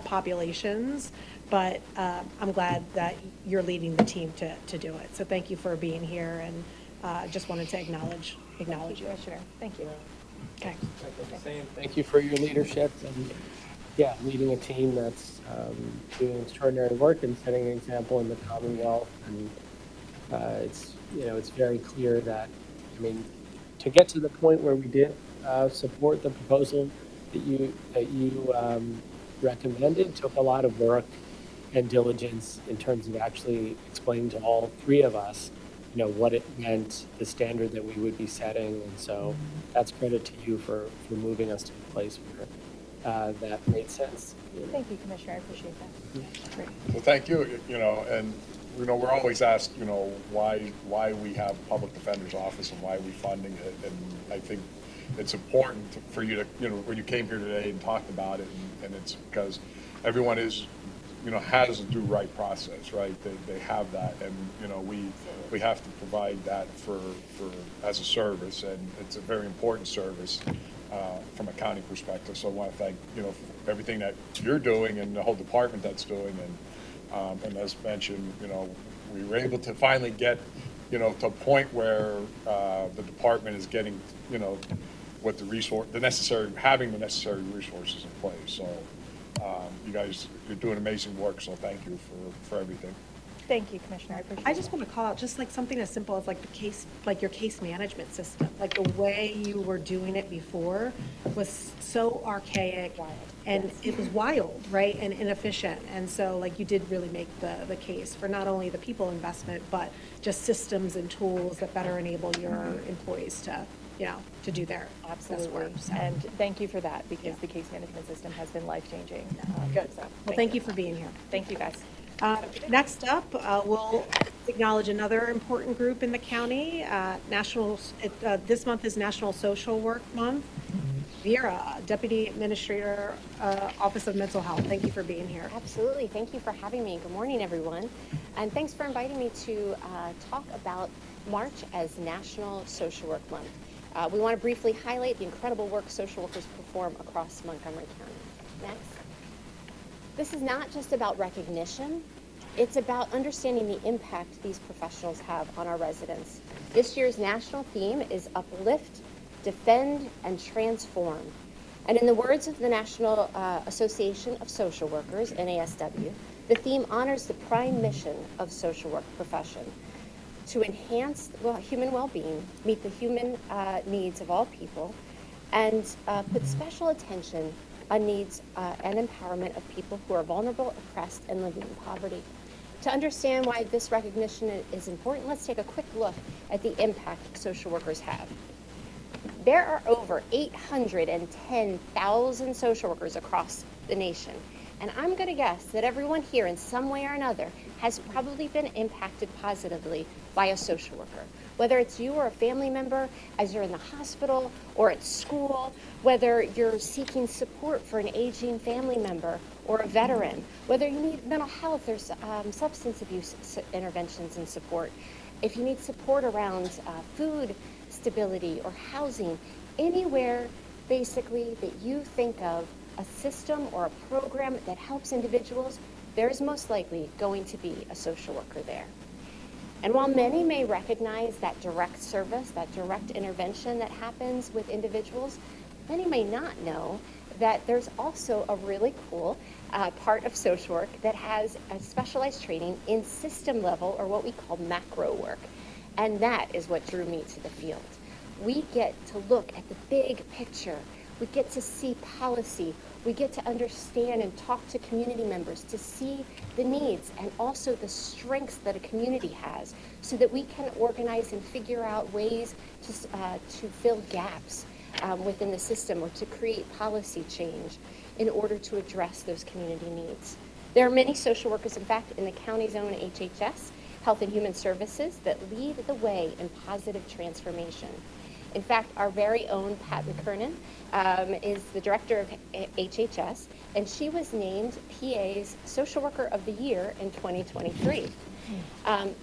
populations, but I'm glad that you're leading the team to do it. So thank you for being here, and just wanted to acknowledge you. Commissioner. Thank you. Okay. Thank you for your leadership and, yeah, leading a team that's doing extraordinary work and setting an example in the Commonwealth. And it's very clear that, I mean, to get to the point where we did support the proposal that you recommended took a lot of work and diligence in terms of actually explaining to all three of us, what it meant, the standard that we would be setting. And so that's credit to you for moving us to a place where that made sense. Thank you, Commissioner. I appreciate that. Great. Well, thank you, and we're always asked, why we have public defender's office and why we funding it. And I think it's important for you to, when you came here today and talked about it, and it's because everyone is has a do-right process, right? They have that, and, we have to provide that for as a service, and it's a very important service from a county perspective. So I want to thank, for everything that you're doing and the whole department that's doing, and as mentioned, we were able to finally get, to a point where the department is getting, what having the necessary resources in place. So you guys, you're doing amazing work, so thank you for everything. Thank you, Commissioner. I appreciate I just want to call out just like something as simple as like your case management system. Like the way you were doing it before was so archaic and it was wild, right? And inefficient. And so like you did really make the case for not only the people investment, but just systems and tools that better enable your employees to, to do their best work. Absolutely. So, And thank you for that, because Yeah. the case management system has been life-changing. good. So Well, thank you for being here. Thank you, guys. Next up, we'll acknowledge another important group in the county. This month is National Social Work Month. Vera, Deputy Administrator, Office of Mental Health, thank you for being here. Absolutely. Thank you for having me. Good morning, everyone. And thanks for inviting me to talk about March as National Social Work Month. We want to briefly highlight the incredible work social workers perform across Montgomery County. Next. This is not just about recognition. It's about understanding the impact these professionals have on our residents. This year's national theme is Uplift, Defend, and Transform. And in the words of the National Association of Social Workers, NASW, the theme honors the prime mission of social work profession: to enhance human well-being, meet the human needs of all people, and put special attention on needs and empowerment of people who are vulnerable, oppressed, and living in poverty. To understand why this recognition is important, let's take a quick look at the impact social workers have. There are over 810,000 social workers across the nation. And I'm going to guess that everyone here in some way or another has probably been impacted positively by a social worker. Whether it's you or a family member as you're in the hospital or at school, whether you're seeking support for an aging family member or a veteran, whether you need mental health or substance abuse interventions and support, if you need support around food stability or housing, anywhere basically that you think of a system or a program that helps individuals, there's most likely going to be a social worker there. And while many may recognize that direct service, that direct intervention that happens with individuals, many may not know that there's also a really cool part of social work that has a specialized training in system level, or what we call macro work. And that is what drew me to the field. We get to look at the big picture. We get to see policy. We get to understand and talk to community members to see the needs and also the strengths that a community has, so that we can organize and figure out ways to fill gaps within the system, or to create policy change in order to address those community needs. There are many social workers, in fact, in the county's own HHS, Health and Human Services, that lead the way in positive transformation. In fact, our very own Pat McKernan is the director of HHS, and she was named PA's Social Worker of the Year in 2023.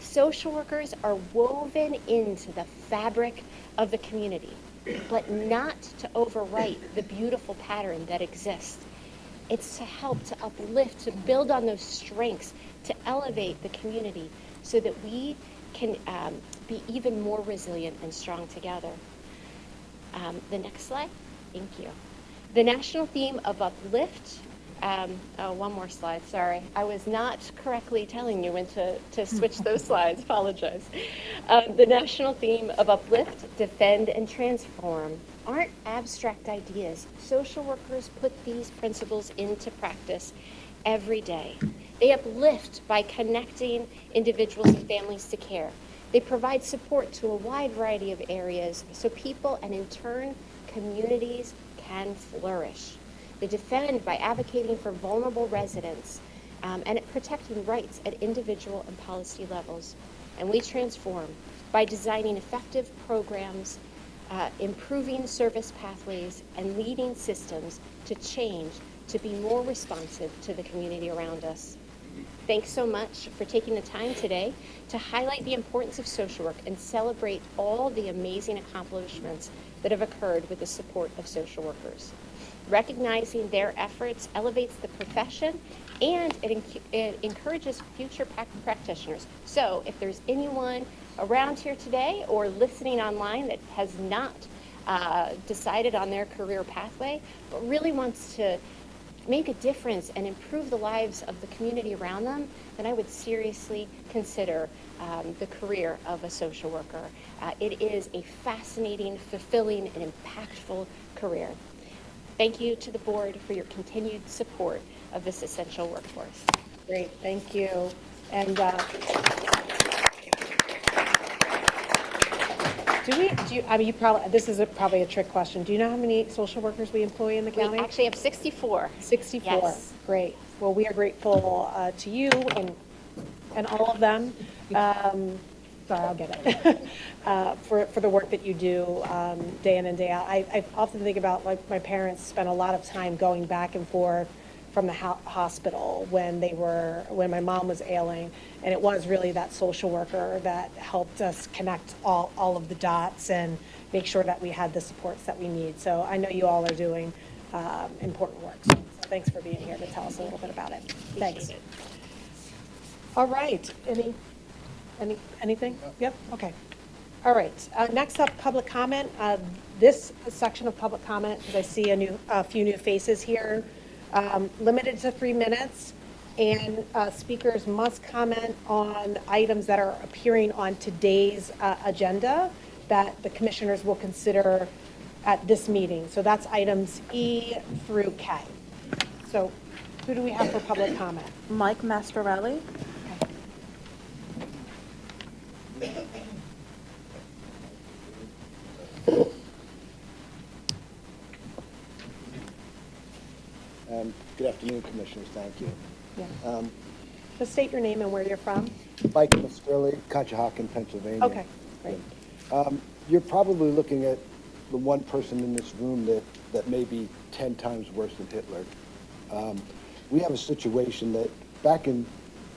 Social workers are woven into the fabric of the community, but not to overwrite the beautiful pattern that exists. It's to help, to uplift, to build on those strengths, to elevate the community so that we can be even more resilient and strong together. The next slide. Thank you. The national theme of Uplift. One more slide, sorry. I was not correctly telling you when to switch those slides. Apologize. The national theme of Uplift, Defend, and Transform aren't abstract ideas. Social workers put these principles into practice every day. They uplift by connecting individuals and families to care. They provide support to a wide variety of areas so people, and in turn, communities, can flourish. They defend by advocating for vulnerable residents and protecting rights at individual and policy levels. And we transform by designing effective programs, improving service pathways, and leading systems to change to be more responsive to the community around us. Thanks so much for taking the time today to highlight the importance of social work and celebrate all the amazing accomplishments that have occurred with the support of social workers. Recognizing their efforts elevates the profession and it encourages future practitioners. So if there's anyone around here today or listening online that has not decided on their career pathway, but really wants to make a difference and improve the lives of the community around them, then I would seriously consider the career of a social worker. It is a fascinating, fulfilling, and impactful career. Thank you to the board for your continued support of this essential workforce. Great, thank you. And this is probably a trick question. Do you know how many social workers we employ in the county? We actually have 64. 64. Yes. Great. Well, we are grateful to you and all of them. Sorry, I'll get it. For the work that you do day in and day out. I often think about, like, my parents spent a lot of time going back and forth from the hospital when my mom was ailing, and it was really that social worker that helped us connect all of the dots and make sure that we had the supports that we need. So I know you all are doing important work. So thanks for being here to tell us a little bit about it. Thanks. Appreciate it. All right. Anything? Yep. Okay. All right. Next up, public comment. This section of public comment, because I see a few new faces here. Limited to 3 minutes, and speakers must comment on items that are appearing on today's agenda that the commissioners will consider at this meeting. So that's items E through K. So who do we have for public comment? Mike Mascarelli. Good afternoon, Commissioners. Thank you. Yeah. Just state your name and where you're from. Mike Mascarelli, Conshohocken, Pennsylvania. Okay, great. You're probably looking at the one person in this room that may be 10 times worse than Hitler. We have a situation that back in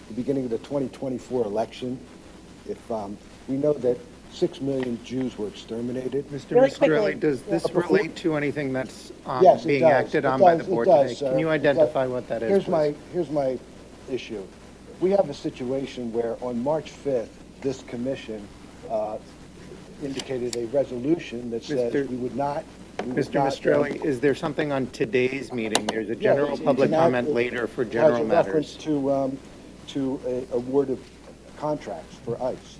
the beginning of the 2024 election, if we know that 6 million Jews were exterminated. Mr. Really Mascarelli, quickly. does this relate to anything that's Yes, it being does. acted It on by does. the board It does, today? sir. Can you identify what that is, Here's my issue. We have a situation where on March 5th, this commission indicated a resolution that says Mr. we would not. Mr. Mascarelli, is there something on today's meeting? There's a Yeah, general it's public an comment act- later for it general has a reference matters. to a award of contracts for ICE.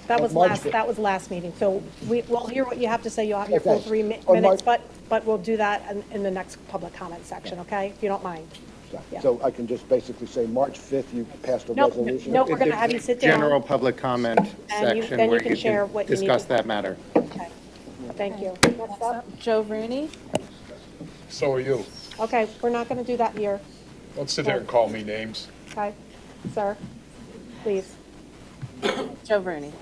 That was March last, fifth. that was last meeting. So we'll hear what you have to say. You'll have your Okay. full 3 On minutes, March- but we'll do that in the next public comment section, okay? If you don't mind. Yeah. So I can just basically say, March 5th, you passed a No, resolution? no, we're going to have you sit down. General public comment And you- section then you where can you share can what you need discuss to- that matter. Okay. Thank you. Next up. Joe Rooney. So are you. Okay, we're not going to do that here, Don't sit there and call me names. okay? Sir, please, Joe Rooney.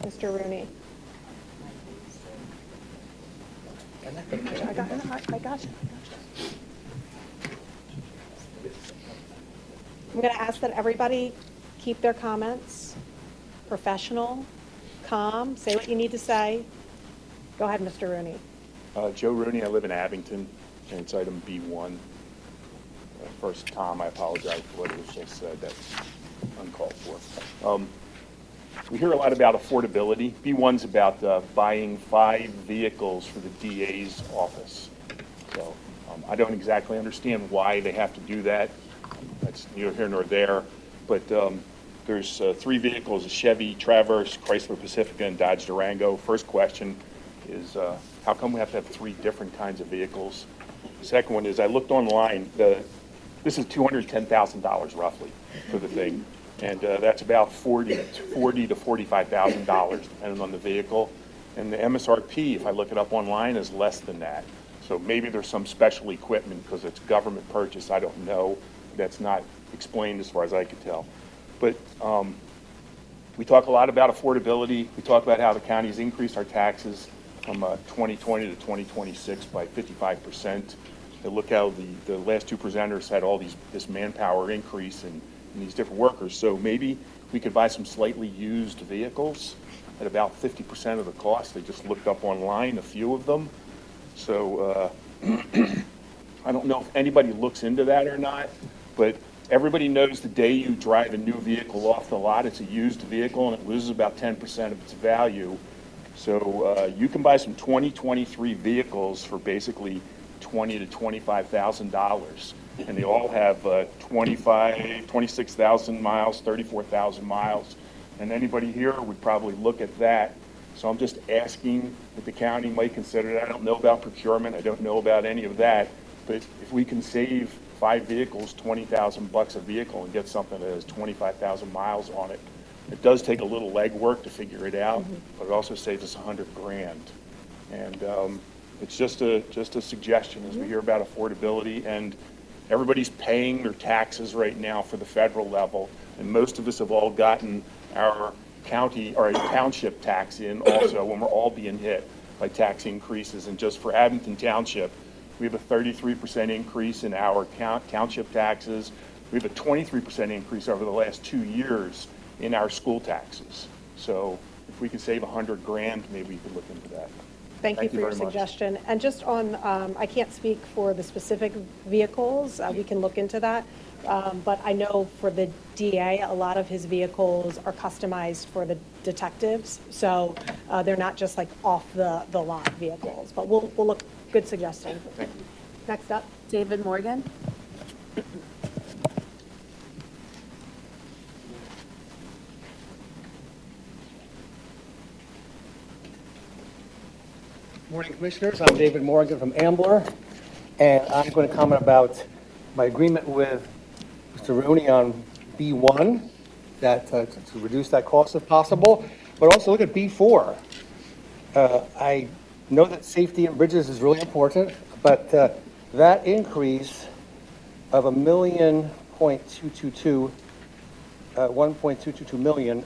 Mr. Rooney. I got you. I'm going to ask that everybody keep their comments professional, calm, say what you need to say. Go ahead, Mr. Rooney. Joe Rooney, I live in Abington, and it's item B1. First, Tom, I apologize for what was just said, that's uncalled for. We hear a lot about affordability. B1's about buying 5 vehicles for the DA's office. So I don't exactly understand why they have to do that. That's neither here nor there. But there's 3 vehicles, a Chevy Traverse, Chrysler Pacifica, and Dodge Durango. First question is, how come we have to have 3 different kinds of vehicles? The second one is, I looked online, this is $210,000 roughly for the thing. And that's about $40,000 to $45,000 depending on the vehicle. And the MSRP, if I look it up online, is less than that. So maybe there's some special equipment because it's government purchase, I don't know. That's not explained as far as I could tell. But we talk a lot about affordability. We talk about how the county's increased our taxes from 2020 to 2026 by 55%. And look how the last 2 presenters had all this manpower increase and these different workers. So maybe we could buy some slightly used vehicles at about 50% of the cost. I just looked up online a few of them. So I don't know if anybody looks into that or not, but everybody knows the day you drive a new vehicle off the lot, it's a used vehicle and it loses about 10% of its value. So you can buy some 2023 vehicles for basically $20,000 to $25,000, and they all have 26,000 miles, 34,000 miles, and anybody here would probably look at that. So I'm just asking that the county might consider that. I don't know about procurement, I don't know about any of that, but if we can save 5 vehicles, $20,000 a vehicle, and get something that has 25,000 miles on it, it does take a little legwork to figure it out, but it also saves us $100,000. And it's just a suggestion as we hear about affordability, and everybody's paying their taxes right now for the federal level, and most of us have all gotten our county or township tax in also when we're all being hit by tax increases. And just for Abington Township, we have a 33% increase in our township taxes. We have a 23% increase over the last 2 years in our school taxes. So if we could save $100,000, maybe we could look into that. Thank you for your very much. suggestion. And just on, I can't speak for the specific vehicles, we can look into that. But I know for the DA, a lot of his vehicles are customized for the detectives. So they're not just like off the lot vehicles, but we'll look, good suggestion. Thank you. Next up. David Morgan. Morning, Commissioners. I'm David Morgan from Ambler, and I'm going to comment about my agreement with Mr. Rooney on B1, that to reduce that cost if possible, but also look at B4. I know that safety in bridges is really important, but that increase of $1.222 million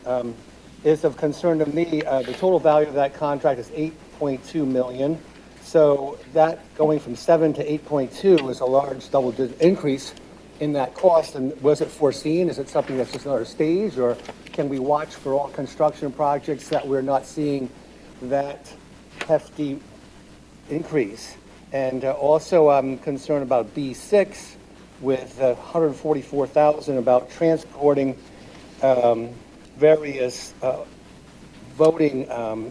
is of concern to me. The total value of that contract is $8.2 million. So that going from 7 to 8.2 is a large double-digit increase in that cost. And was it foreseen? Is it something that's just another stage, or can we watch for all construction projects that we're not seeing that hefty increase? And also I'm concerned about B6 with $144,000 about transporting various voting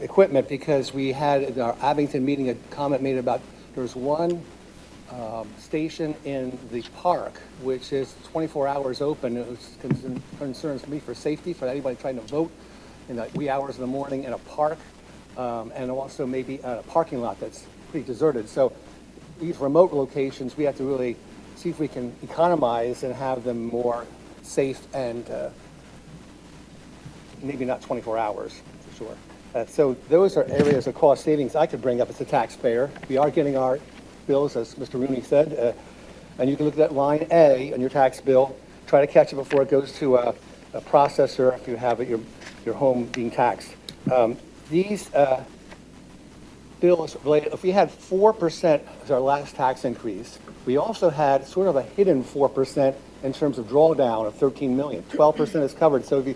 equipment, because we had in our Abington meeting a comment made about there's one station in the park which is 24 hours open. It concerns me for safety for anybody trying to vote in the wee hours in the morning in a park, and also maybe a parking lot that's pretty deserted. So these remote locations, we have to really see if we can economize and have them more safe and maybe not 24 hours. Sure. So those are areas of cost savings I could bring up as a taxpayer. We are getting our bills, as Mr. Rooney said, and you can look at that line A on your tax bill, try to catch it before it goes to a processor if you have it, your home being taxed. These bills related, if we had 4% as our last tax increase, we also had sort of a hidden 4% in terms of drawdown of 13 million. 12% is covered. So if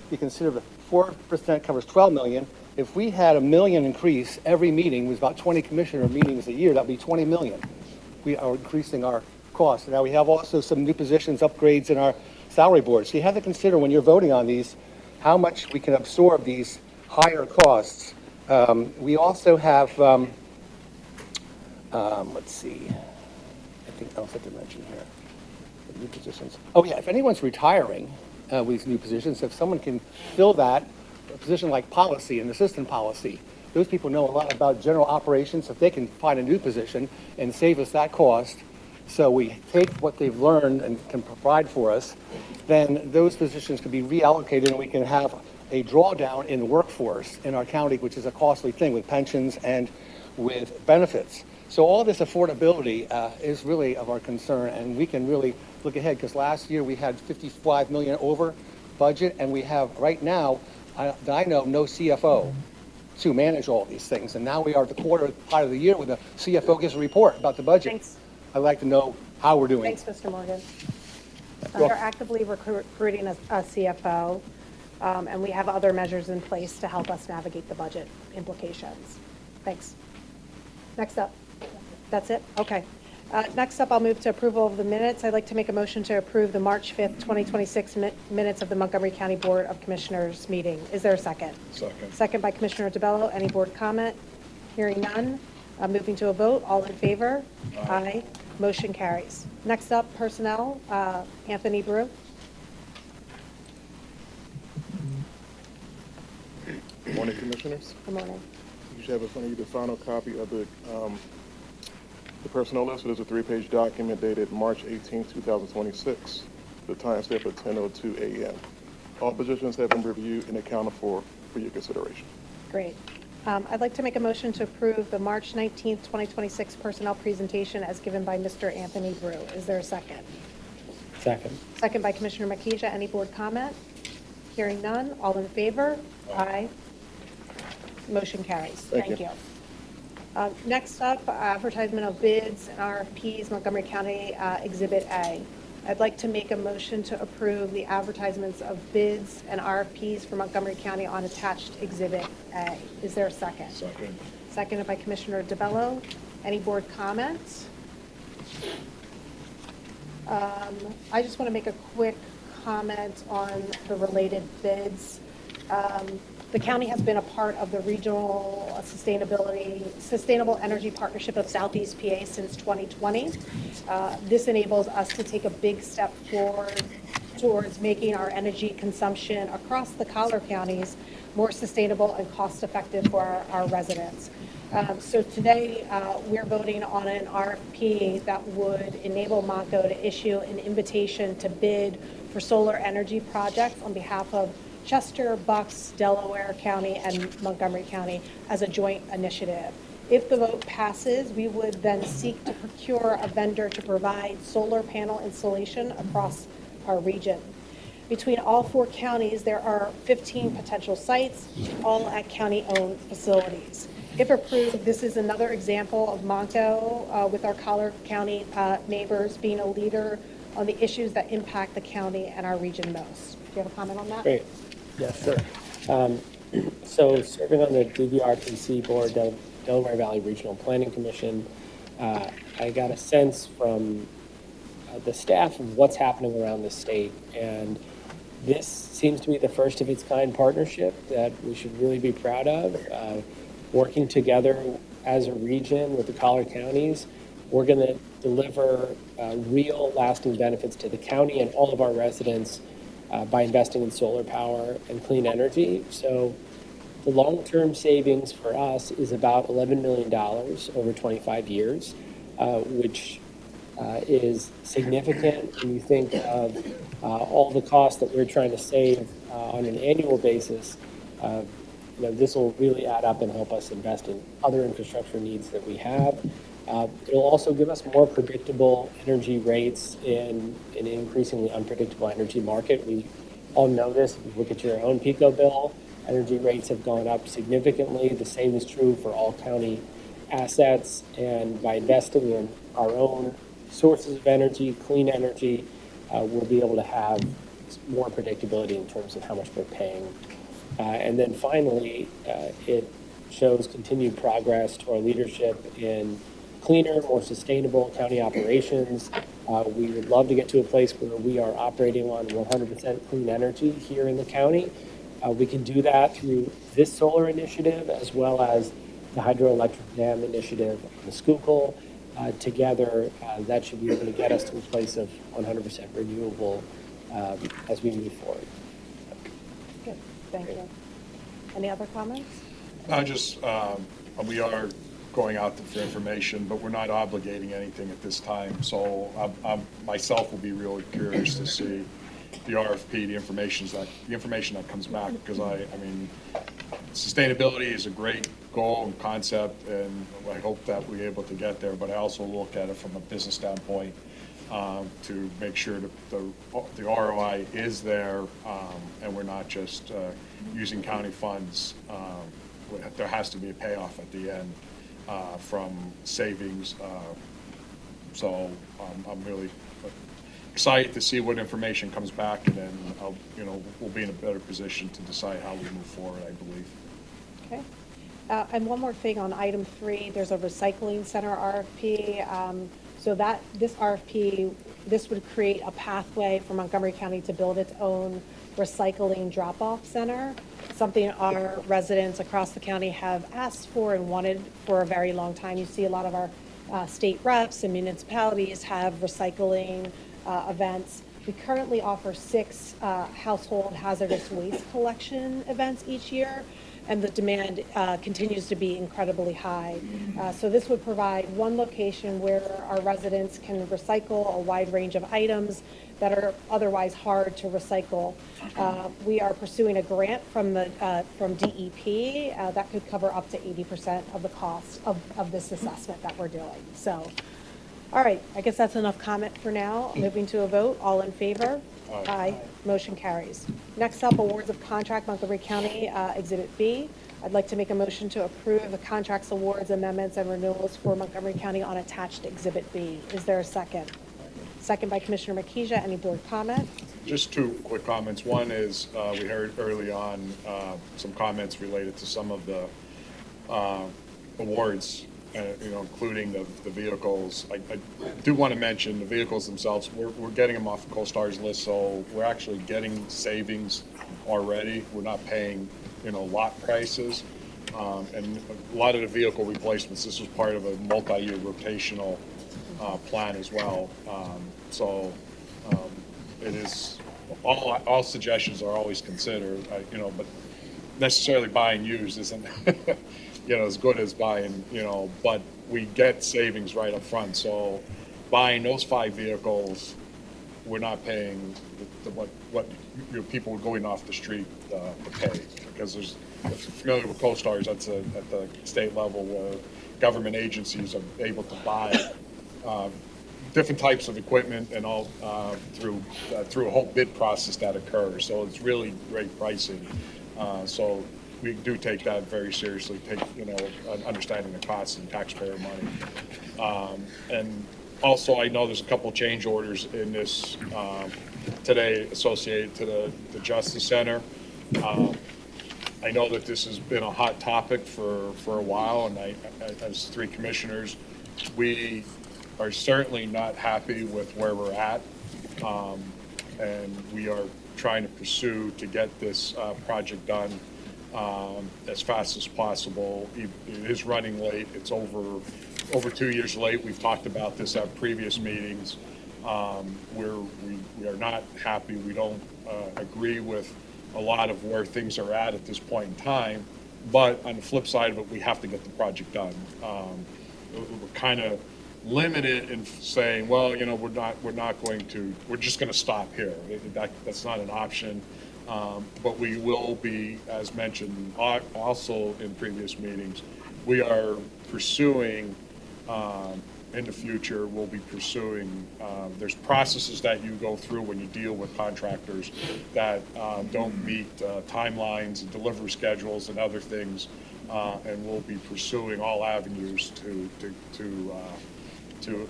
you consider the 4% covers 12 million. If we had $1 million increase every meeting, was about 20 commissioner meetings a year, that'd be 20 million. We are increasing our costs. Now we have also some new positions, upgrades in our salary board. So you have to consider when you're voting on these, how much we can absorb these higher costs. We also have, let's see, I think else I could mention here, the new positions. Oh yeah, if anyone's retiring, with these new positions, if someone can fill that, a position like policy and assistant policy, those people know a lot about general operations. If they can find a new position and save us that cost, so we take what they've learned and can provide for us, then those positions can be reallocated and we can have a drawdown in the workforce in our county, which is a costly thing with pensions and with benefits. So all this affordability is really of our concern, and we can really look ahead, because last year we had 55 million over budget, and we have right now, that I know, no CFO to manage all these things. And now we are at the quarter part of the year when the CFO gives a report about the budget. Thanks. I'd like to know how we're doing. Thanks, Mr. Morgan. They're actively recruiting a CFO, and we have other measures in place to help us navigate the budget implications. Thanks. Next up. That's it? Okay. Next up, I'll move to approval of the minutes. I'd like to make a motion to approve the March 5th, 2026 minutes of the Montgomery County Board of Commissioners meeting. Is there a second? Second. Second by Commissioner DeBello. Any board comment? Hearing none. Moving to a vote. All in favor? Aye. Motion carries. Next up, personnel. Anthony Brew. Good morning, Commissioners. Good morning. You should have in front of you the final copy of the personnel list. It is a 3-page document dated March 18, 2026. The time stamp at 10:02 a.m. All positions have been reviewed and accounted for your consideration. Great. I'd like to make a motion to approve the March 19th, 2026 personnel presentation as given by Mr. Anthony Brew. Is there a second? Second. Second by Commissioner Makija. Any board comment? Hearing none. All in favor? Aye. Motion carries. Thank you. Next up, advertisement of bids and RFPs, Montgomery County Exhibit A. I'd like to make a motion to approve the advertisements of bids and RFPs for Montgomery County on attached Exhibit A. Is there a second? Second. Seconded by Commissioner DeBello. Any board comments? I just want to make a quick comment on the related bids. The county has been a part of the Regional Sustainable Energy Partnership of Southeast PA since 2020. This enables us to take a big step forward towards making our energy consumption across the collar counties more sustainable and cost-effective for our residents. So today, we're voting on an RFP that would enable Monco to issue an invitation to bid for solar energy projects on behalf of Chester, Bucks, Delaware County, and Montgomery County as a joint initiative. If the vote passes, we would then seek to procure a vendor to provide solar panel installation across our region. Between all 4 counties, there are 15 potential sites, all at county-owned facilities. If approved, this is another example of Monco with our collar county neighbors being a leader on the issues that impact the county and our region most. Do you have a comment on that? Great. Yes, sir. So serving on the DVRPC board, Delaware Valley Regional Planning Commission, I got a sense from the staff of what's happening around the state, and this seems to be the first of its kind partnership that we should really be proud of. Working together as a region with the collar counties, we're going to deliver real lasting benefits to the county and all of our residents by investing in solar power and clean energy. So the long-term savings for us is about $11 million over 25 years, which is significant when you think of all the costs that we're trying to save on an annual basis. This will really add up and help us invest in other infrastructure needs that we have. It'll also give us more predictable energy rates in an increasingly unpredictable energy market. We all know this. If you look at your own PICO bill, energy rates have gone up significantly. The same is true for all county assets. And by investing in our own sources of energy, clean energy, we'll be able to have more predictability in terms of how much we're paying. And then finally, it shows continued progress to our leadership in cleaner, more sustainable county operations. We would love to get to a place where we are operating on 100% clean energy here in the county. We can do that through this solar initiative as well as the hydroelectric dam initiative on the Schuylkill. Together, that should be able to get us to a place of 100% renewable as we move forward. Good, thank you. Any other comments? We are going out for information, but we're not obligating anything at this time. So I myself will be really curious to see the RFP, the information that comes back, because I mean, sustainability is a great goal and concept, and I hope that we're able to get there. But I also look at it from a business standpoint to make sure that the ROI is there, and we're not just using county funds. There has to be a payoff at the end from savings. So I'm really excited to see what information comes back, and then, you know, we'll be in a better position to decide how we move forward, I believe. Okay. And one more thing on item 3, there's a recycling center RFP. So that, this RFP, this would create a pathway for Montgomery County to build its own recycling drop-off center, something our residents across the county have asked for and wanted for a very long time. You see a lot of our state reps and municipalities have recycling events. We currently offer 6 household hazardous waste collection events each year, and the demand continues to be incredibly high. So this would provide one location where our residents can recycle a wide range of items that are otherwise hard to recycle. We are pursuing a grant from DEP that could cover up to 80% of the cost of this assessment that we're doing. So, all right, I guess that's enough comment for now. Moving to a vote, all in favor? Aye. Motion carries. Next up, awards of contract, Montgomery County, Exhibit B. I'd like to make a motion to approve the contracts, awards, amendments, and renewals for Montgomery County on attached Exhibit B. Is there a second? Second by Commissioner Makija. Any board comment? Just 2 quick comments. One is, we heard early on some comments related to some of the awards, you know, including the vehicles. I do want to mention the vehicles themselves. We're getting them off the CoStar's list, so we're actually getting savings already. We're not paying, you know, lot prices. And a lot of the vehicle replacements, this was part of a multi-year rotational plan as well. It is, all suggestions are always considered, you know, but necessarily buying used isn't, you know, as good as buying, you know, but we get savings right up front. So buying those 5 vehicles, we're not paying what you know, people going off the street to pay, because there's, if you're familiar with CoStars, that's at the state level where government agencies are able to buy different types of equipment and all through a whole bid process that occurs. So it's really great pricing. So we do take that very seriously, you know, understanding the costs and taxpayer money. And also, I know there's a couple change orders in this today associated to the Justice Center. I know that this has been a hot topic for a while, and as 3 commissioners, we are certainly not happy with where we're at, and we are trying to pursue to get this project done as fast as possible. It is running late. It's over 2 years late. We've talked about this at previous meetings. We are not happy. We don't agree with a lot of where things are at this point in time, but on the flip side of it, we have to get the project done. We're kind of limited in saying, well, you know, we're just going to stop here. That's not an option. But we will be, as mentioned also in previous meetings, we are pursuing, in the future, we'll be pursuing, there's processes that you go through when you deal with contractors that don't meet timelines and delivery schedules and other things, and we'll be pursuing all avenues to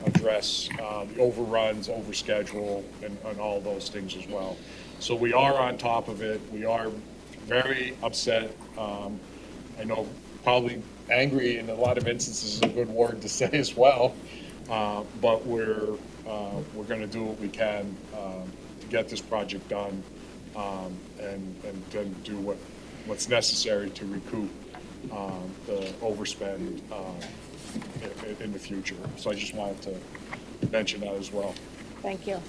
address the overruns, overschedule, and all those things as well. So we are on top of it. We are very upset. I know probably angry in a lot of instances is a good word to say as well, but we're going to do what we can to get this project done, and then do what's necessary to recoup the overspend in the future. So I just wanted to mention that as well. Thank you.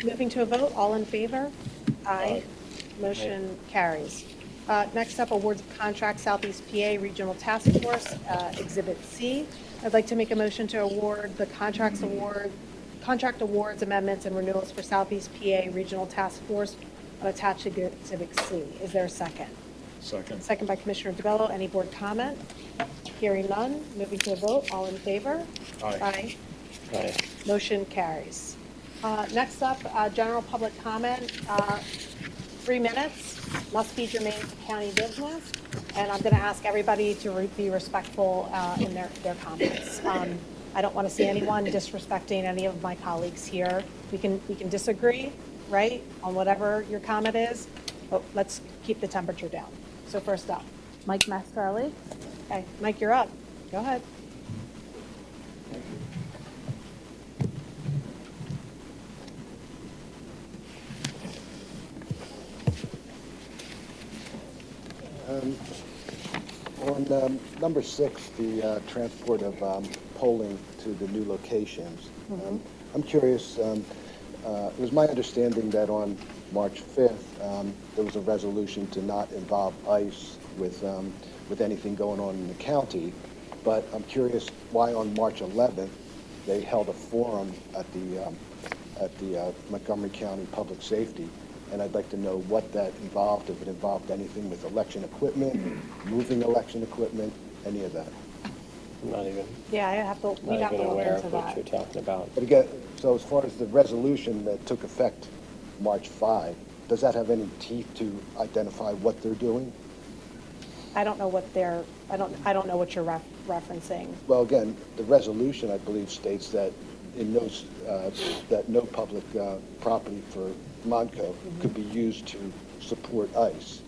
Moving to a vote, all in favor? Aye. Motion carries. Next up, awards of contract, Southeast PA Regional Task Force, Exhibit C. I'd like to make a motion to award the contract awards, amendments, and renewals for Southeast PA Regional Task Force attached to Exhibit C. Is there a second? Second. Second by Commissioner DeBello. Any board comment? Hearing none. Moving to a vote. All in favor? Aye. Aye. Motion carries. Next up, general public comment. 3 minutes. Must be germane to county business. And I'm going to ask everybody to be respectful in their comments. I don't want to see anyone disrespecting any of my colleagues here We can disagree, right, on whatever your comment is, but let's keep the temperature down. So first up, Mike Mascarelli. okay, Mike, you're up. Go ahead. On number 6, the transport of polling to the new locations, I'm curious, it was my understanding that on March 5th, there was a resolution to not involve ICE with anything going on in the county, but I'm curious why on March 11th, they held a forum at the Montgomery County Public Safety, and I'd like to know what that involved, if it involved anything with election equipment, moving election equipment, any of that. I'm not even, Yeah, we'd have to look aware into of what that. you're talking about. But again, so as far as the resolution that took effect March 5, does that have any teeth to identify what they're doing? I don't know what I don't know what you're referencing. Well, again, the resolution, I believe, states that in those, that no public property for Monco could be used to support ICE.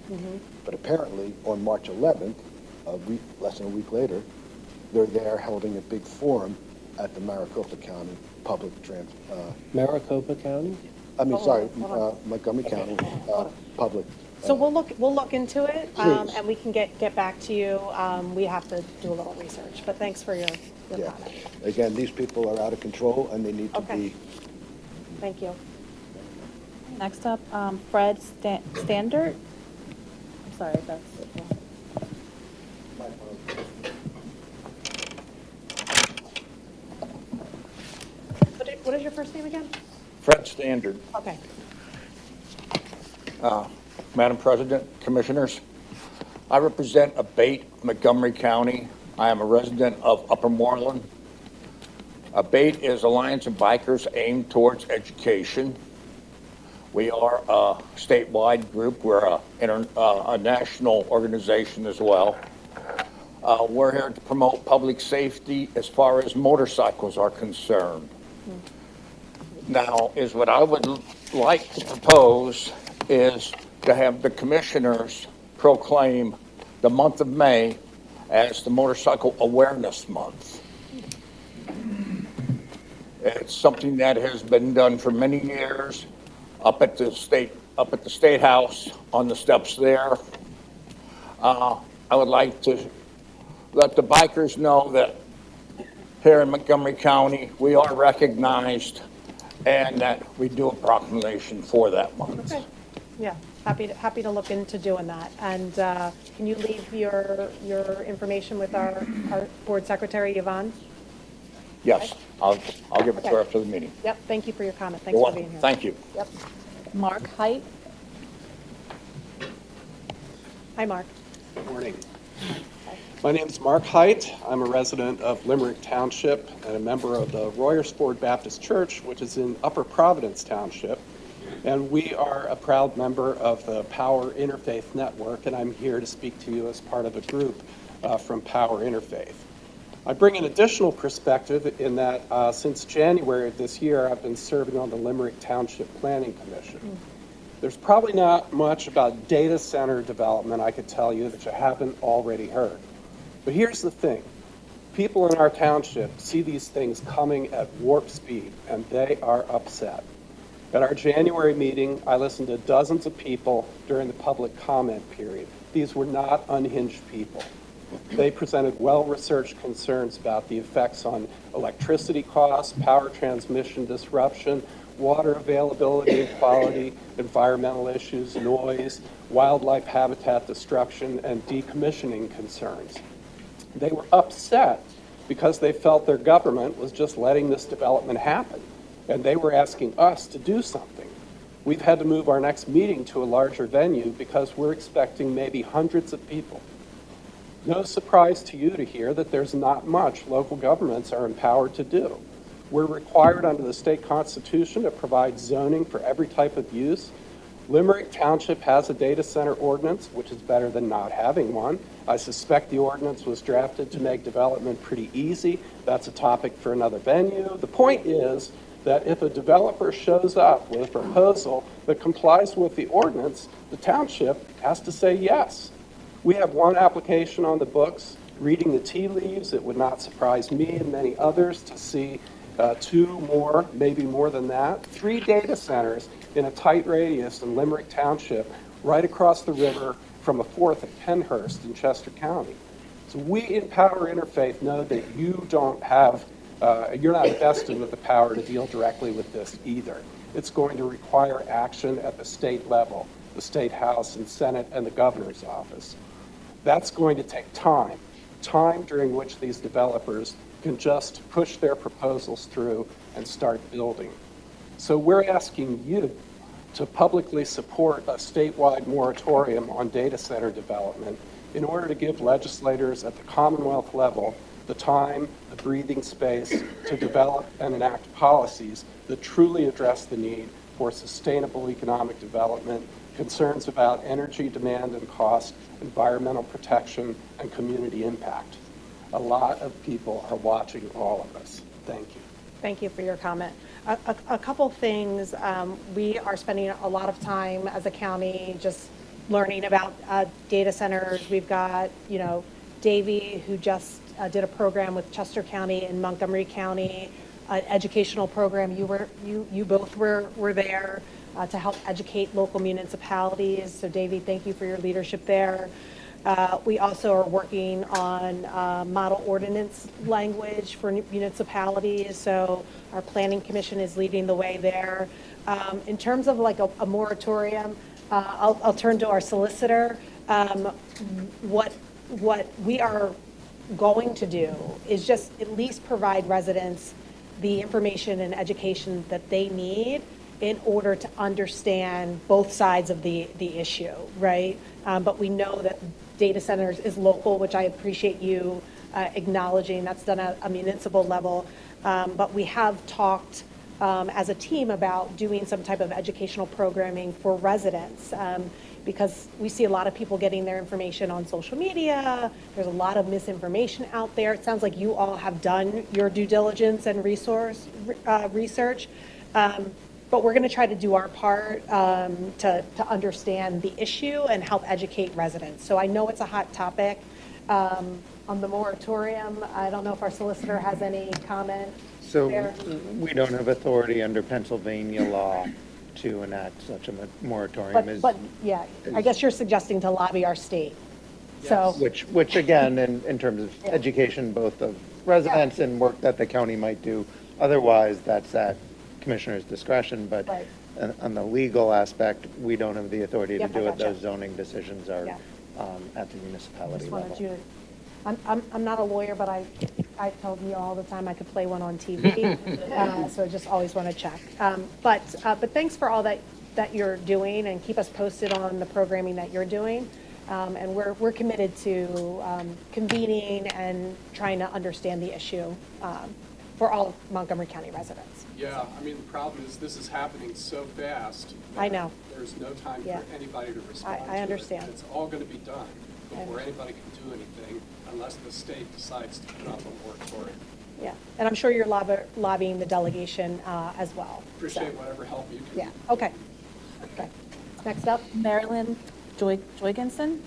But apparently, on March 11th, less than a week later, they're there holding a big forum at the Maricopa County Maricopa County? I mean, Hold sorry, on. Montgomery County Public. So we'll look into it, Please. and we can get back to you. We have to do a little research, but thanks for your Yeah. comment. Again, these people are out of control, and they need to Okay. be. Thank you. Next up, Fred Standard. I'm sorry, that's. What is your first name again? Fred Standard. Okay. Madam President, Commissioners, I represent ABATE, Montgomery County. I am a resident of Upper Moreland. ABATE is Alliance of Bikers aimed towards education. We are a statewide group. We're a national organization as well. We're here to promote public safety as far as motorcycles are concerned. Now, what I would like to propose is to have the commissioners proclaim the month of May as the Motorcycle Awareness Month. It's something that has been done for many years up at the State House on the steps there. I would like to let the bikers know that here in Montgomery County, we are recognized and that we do a proclamation for that month. Okay. Yeah, happy to look into doing that. And can you leave your information with our board secretary, Yvonne? Yes, I'll give it to her after the meeting. Yep, thank you for your comment. Thanks You're for welcome. being here. Thank you. Yep. Mark Height. Hi, Mark. Good morning. My name is Mark Height. I'm a resident of Limerick Township and a member of the Royersford Baptist Church, which is in Upper Providence Township. And we are a proud member of the Power Interfaith Network, and I'm here to speak to you as part of a group from Power Interfaith. I bring an additional perspective in that since January of this year, I've been serving on the Limerick Township Planning Commission. There's probably not much about data center development I could tell you that you haven't already heard. But here's the thing. People in our township see these things coming at warp speed, and they are upset. At our January meeting, I listened to dozens of people during the public comment period. These were not unhinged people. They presented well-researched concerns about the effects on electricity costs, power transmission disruption, water availability and quality, environmental issues, noise, wildlife habitat destruction, and decommissioning concerns. They were upset because they felt their government was just letting this development happen, and they were asking us to do something. We've had to move our next meeting to a larger venue because we're expecting maybe hundreds of people. No surprise to you to hear that there's not much local governments are empowered to do. We're required under the state constitution to provide zoning for every type of use. Limerick Township has a data center ordinance, which is better than not having one. I suspect the ordinance was drafted to make development pretty easy. That's a topic for another venue. The point is, that if a developer shows up with a proposal that complies with the ordinance, the township has to say yes. We have one application on the books. Reading the tea leaves, it would not surprise me and many others to see 2 more, maybe more than that, 3 data centers in a tight radius in Limerick Township, right across the river from a 4th at Pennhurst in Chester County. So we in Power Interfaith know that you don't have, you're not vested with the power to deal directly with this either. It's going to require action at the state level, the State House and Senate and the governor's office. That's going to take time during which these developers can just push their proposals through and start building. So we're asking you to publicly support a statewide moratorium on data center development in order to give legislators at the Commonwealth level the time, the breathing space to develop and enact policies that truly address the need for sustainable economic development, concerns about energy demand and cost, environmental protection, and community impact. A lot of people are watching all of us. Thank you. Thank you for your comment. A couple things. We are spending a lot of time as a county just learning about data centers. We've got, Davey, who just did a program with Chester County and Montgomery County, an educational program. You both were there to help educate local municipalities. So Davey, thank you for your leadership there. We also are working on model ordinance language for municipalities. So our planning commission is leading the way there. In terms of like a moratorium, I'll turn to our solicitor. What we are going to do is just at least provide residents the information and education that they need in order to understand both sides of the issue, right? But we know that data centers is local, which I appreciate you acknowledging. That's done at a municipal level. But we have talked as a team about doing some type of educational programming for residents because we see a lot of people getting their information on social media. There's a lot of misinformation out there. It sounds like you all have done your due diligence and research. But we're going to try to do our part to understand the issue and help educate residents. So I know it's a hot topic. On the moratorium, I don't know if our solicitor has any comment there. So we don't have authority under Pennsylvania law to enact such a moratorium. But yeah, I guess you're suggesting to lobby our state. So Which again, in terms of education, both of residents and work that the county might do. Otherwise, that's at commissioner's discretion, but on the legal aspect, we don't have the authority to do it. Those zoning decisions are at the municipality level. I'm not a lawyer, but I tell you all the time I could play one on TV, so I just always want to check. But thanks for all that you're doing, and keep us posted on the programming that you're doing. And we're committed to convening and trying to understand the issue for all Montgomery County residents. Yeah, I mean, the problem is this is happening so fast. I know. There's no time for anybody to respond to I understand. It's all going to be done before anybody can do anything unless the state decides to put up a moratorium. Yeah, and I'm sure you're lobbying the delegation as well. Appreciate whatever help you can. Yeah, okay. Next up. Marilyn Joygensen.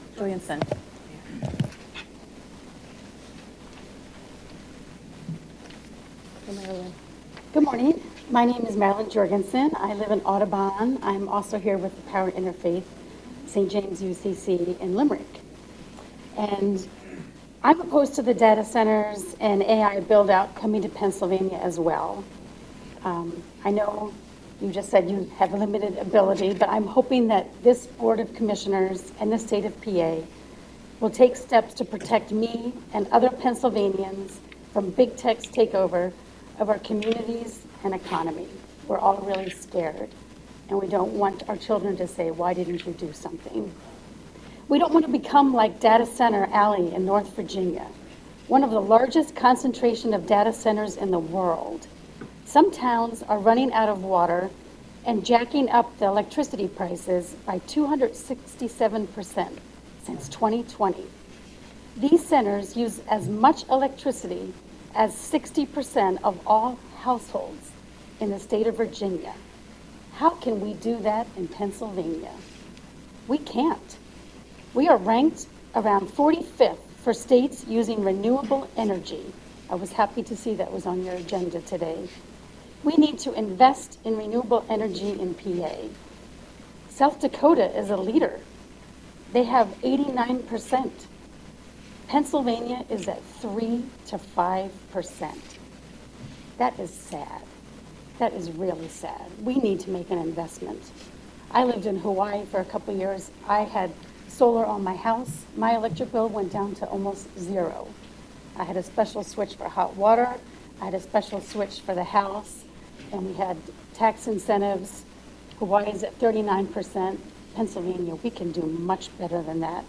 Good morning. My name is Marilyn Jorgensen. I live in Audubon. I'm also here with the Power Interfaith St. James UCC in Limerick. And I'm opposed to the data centers and AI build-out coming to Pennsylvania as well. I know you just said you have limited ability, but I'm hoping that this Board of Commissioners and the state of PA will take steps to protect me and other Pennsylvanians from big tech's takeover of our communities and economy. We're all really scared, and we don't want our children to say, why didn't you do something? We don't want to become like Data Center Alley in North Virginia, one of the largest concentration of data centers in the world. Some towns are running out of water and jacking up the electricity prices by 267% since 2020. These centers use as much electricity as 60% of all households in the state of Virginia. How can we do that in Pennsylvania? We can't. We are ranked around 45th for states using renewable energy. I was happy to see that was on your agenda today. We need to invest in renewable energy in PA. South Dakota is a leader. They have 89%. Pennsylvania is at 3 to 5%. That is sad. That is really sad. We need to make an investment. I lived in Hawaii for a couple years. I had solar on my house. My electric bill went down to almost zero. I had a special switch for hot water. I had a special switch for the house. And we had tax incentives. Hawaii's at 39%. Pennsylvania, we can do much better than that.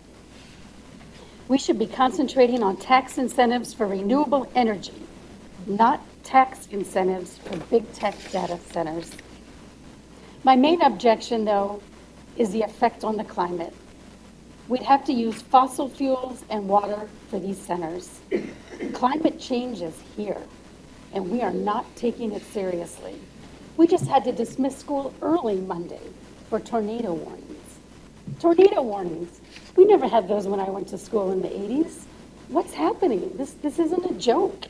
We should be concentrating on tax incentives for renewable energy, not tax incentives for big tech data centers. My main objection, though, is the effect on the climate. We'd have to use fossil fuels and water for these centers. Climate change is here, and we are not taking it seriously. We just had to dismiss school early Monday for tornado warnings. Tornado warnings. We never had those when I went to school in the 80s. What's happening? This isn't a joke.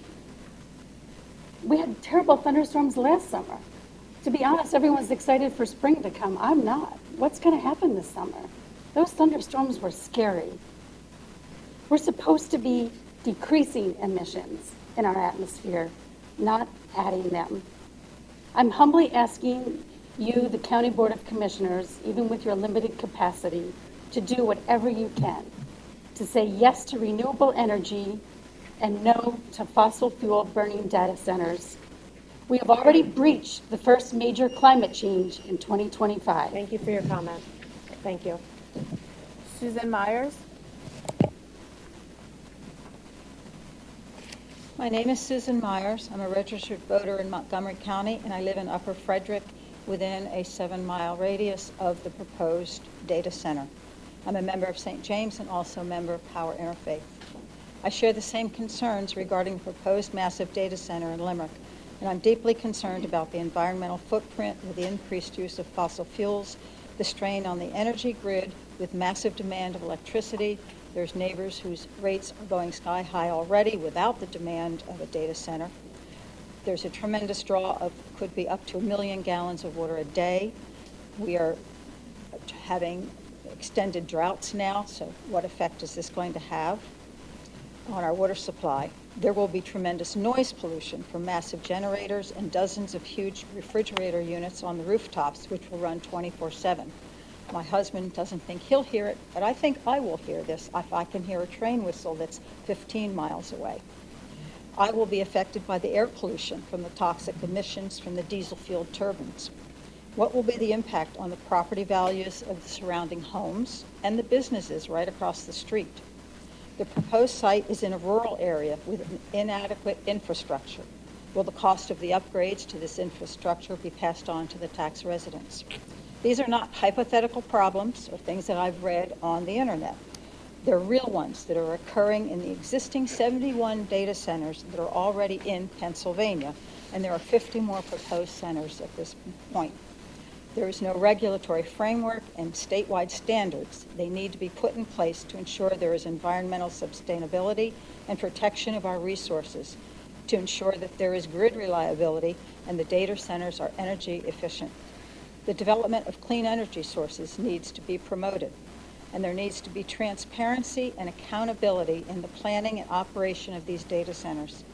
We had terrible thunderstorms last summer. To be honest, everyone's excited for spring to come. I'm not. What's going to happen this summer? Those thunderstorms were scary. We're supposed to be decreasing emissions in our atmosphere, not adding them. I'm humbly asking you, the County Board of Commissioners, even with your limited capacity, to do whatever you can to say yes to renewable energy and no to fossil fuel burning data centers. We have already breached the first major climate change in 2025. Thank you for your comment. Thank you. Susan Myers. My name is Susan Myers. I'm a registered voter in Montgomery County, and I live in Upper Frederick within a 7-mile radius of the proposed data center. I'm a member of St. James and also a member of Power Interfaith. I share the same concerns regarding the proposed massive data center in Limerick, and I'm deeply concerned about the environmental footprint with the increased use of fossil fuels, the strain on the energy grid with massive demand of electricity. There's neighbors whose rates are going sky high already without the demand of a data center. There's a tremendous draw of, could be up to 1 million gallons of water a day. We are having extended droughts now, so what effect is this going to have on our water supply? There will be tremendous noise pollution from massive generators and dozens of huge refrigerator units on the rooftops, which will run 24/7. My husband doesn't think he'll hear it, but I think I will hear this if I can hear a train whistle that's 15 miles away. I will be affected by the air pollution from the toxic emissions from the diesel-fueled turbines. What will be the impact on the property values of the surrounding homes and the businesses right across the street? The proposed site is in a rural area with an inadequate infrastructure. Will the cost of the upgrades to this infrastructure be passed on to the tax residents? These are not hypothetical problems or things that I've read on the internet. They're real ones that are occurring in the existing 71 data centers that are already in Pennsylvania, and there are 50 more proposed centers at this point. There is no regulatory framework and statewide standards. They need to be put in place to ensure there is environmental sustainability and protection of our resources, to ensure that there is grid reliability and the data centers are energy efficient. The development of clean energy sources needs to be promoted, and there needs to be transparency and accountability in the planning and operation of these data centers.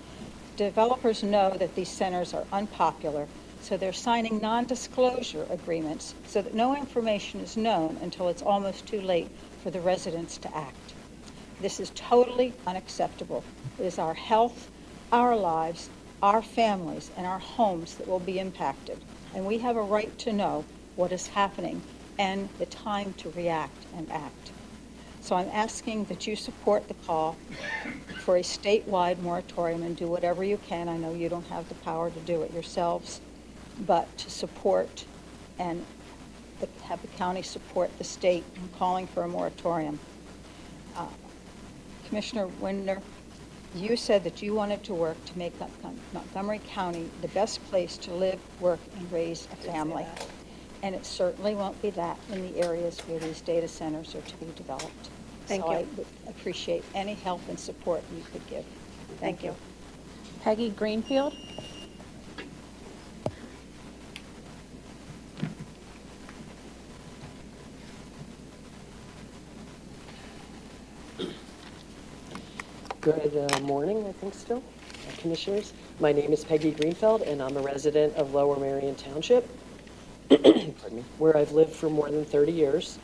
Developers know that these centers are unpopular, so they're signing non-disclosure agreements so that no information is known until it's almost too late for the residents to act. This is totally unacceptable. It is our health, our lives, our families, and our homes that will be impacted. And we have a right to know what is happening and the time to react and act. So I'm asking that you support the call for a statewide moratorium and do whatever you can. I know you don't have the power to do it yourselves, but to support and have the county support the state in calling for a moratorium. Commissioner Winder, You said that you wanted to work to make Montgomery County the best place to live, work, and raise a family. And it certainly won't be that in the areas where these data centers are to be developed. Thank So you. I would appreciate any help and support you could give. Thank you. Peggy Greenfield. Good morning, I think still, Commissioners. My name is Peggy Greenfield, and I'm a resident of Lower Marion Township, pardon me, where I've lived for more than 30 years.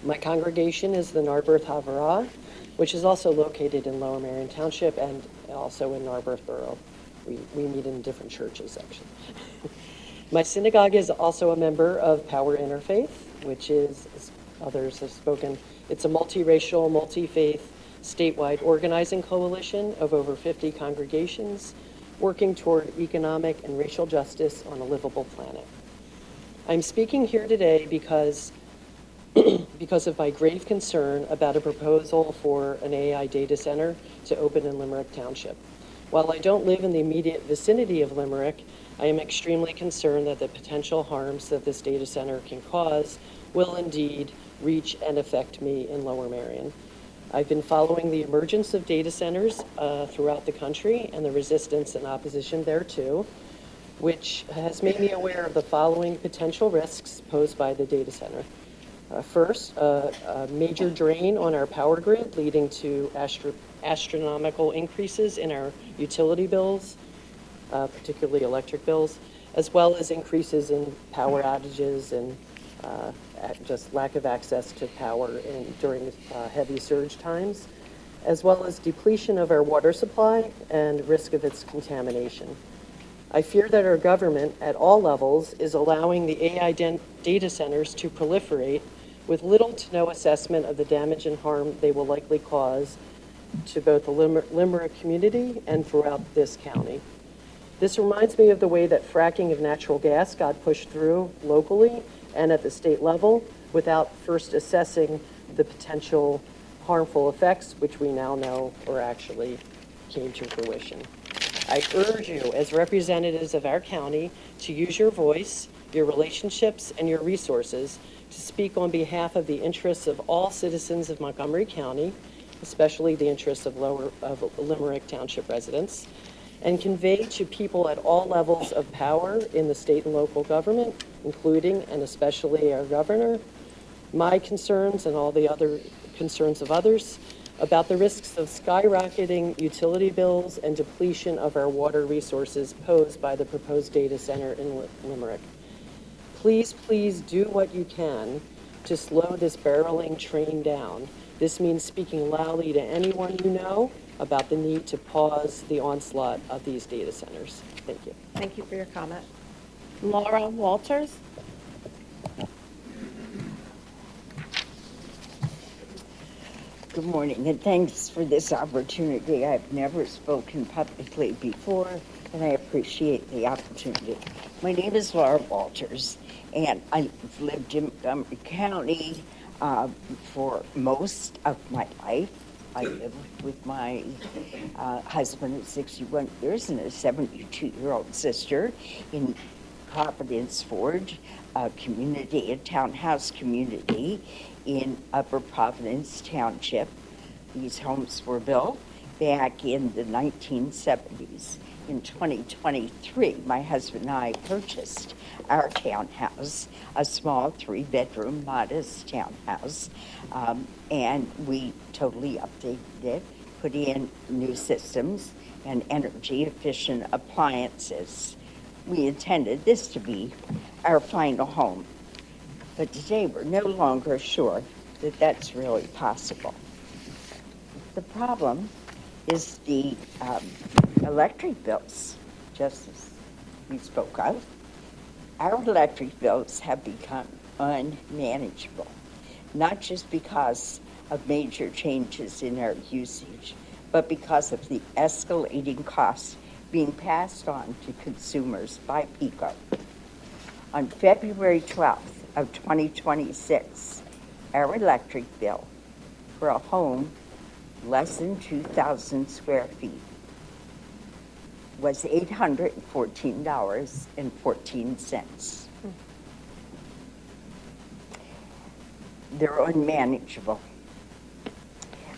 My congregation is the Narberth Havarah, which is also located in Lower Marion Township and also in Narberth Borough. We meet in different churches, actually. My synagogue is also a member of Power Interfaith, which is, as others have spoken, it's a multiracial, multi-faith, statewide organizing coalition of over 50 congregations working toward economic and racial justice on a livable planet. I'm speaking here today because of my grave concern about a proposal for an AI data center to open in Limerick Township. While I don't live in the immediate vicinity of Limerick, I am extremely concerned that the potential harms that this data center can cause will indeed reach and affect me in Lower Marion. I've been following the emergence of data centers throughout the country and the resistance and opposition thereto, which has made me aware of the following potential risks posed by the data center. First, a major drain on our power grid, leading to astronomical increases in our utility bills, particularly electric bills, as well as increases in power outages and just lack of access to power during heavy surge times, as well as depletion of our water supply and risk of its contamination. I fear that our government at all levels is allowing the AI data centers to proliferate with little to no assessment of the damage and harm they will likely cause to both the Limerick community and throughout this county. This reminds me of the way that fracking of natural gas got pushed through locally and at the state level without first assessing the potential harmful effects, which we now know or actually came to fruition. I urge you, as representatives of our county, to use your voice, your relationships, and your resources to speak on behalf of the interests of all citizens of Montgomery County, especially the interests of Limerick Township residents, and convey to people at all levels of power in the state and local government, including and especially our governor, my concerns and all the other concerns of others about the risks of skyrocketing utility bills and depletion of our water resources posed by the proposed data center in Limerick. Please, please do what you can to slow this barreling train down. This means speaking loudly to anyone you know about the need to pause the onslaught of these data centers. Thank you. Thank you for your comment. Laura Walters. Good morning, and thanks for this opportunity. I've never spoken publicly before, and I appreciate the opportunity. My name is Laura Walters, and I've lived in Montgomery County for most of my life. I lived with my husband of 61 years and a 72-year-old sister in Providence Forge, a townhouse community in Upper Providence Township. These homes were built back in the 1970s. In 2023, my husband and I purchased our townhouse, a small 3-bedroom, modest townhouse, and we totally updated it, put in new systems and energy-efficient appliances. We intended this to be our final home, but today we're no longer sure that that's really possible. The problem is the electric bills, just as we spoke of. Our electric bills have become unmanageable, not just because of major changes in our usage, but because of the escalating costs being passed on to consumers by PECO. On February 12th of 2026, our electric bill for a home less than 2,000 square feet was $814.14. They're unmanageable.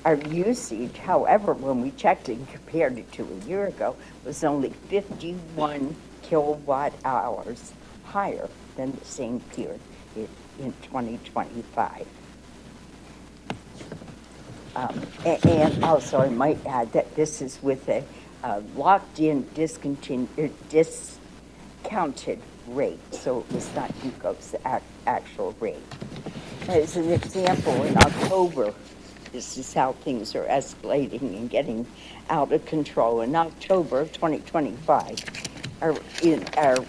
Our usage, however, when we checked and compared it to a year ago, was only 51 kilowatt hours higher than the same period in 2025. And also, I might add that this is with a locked-in discounted rate, so it was not UCO's actual rate. As an example, in October, this is how things are escalating and getting out of control. In October of 2025, our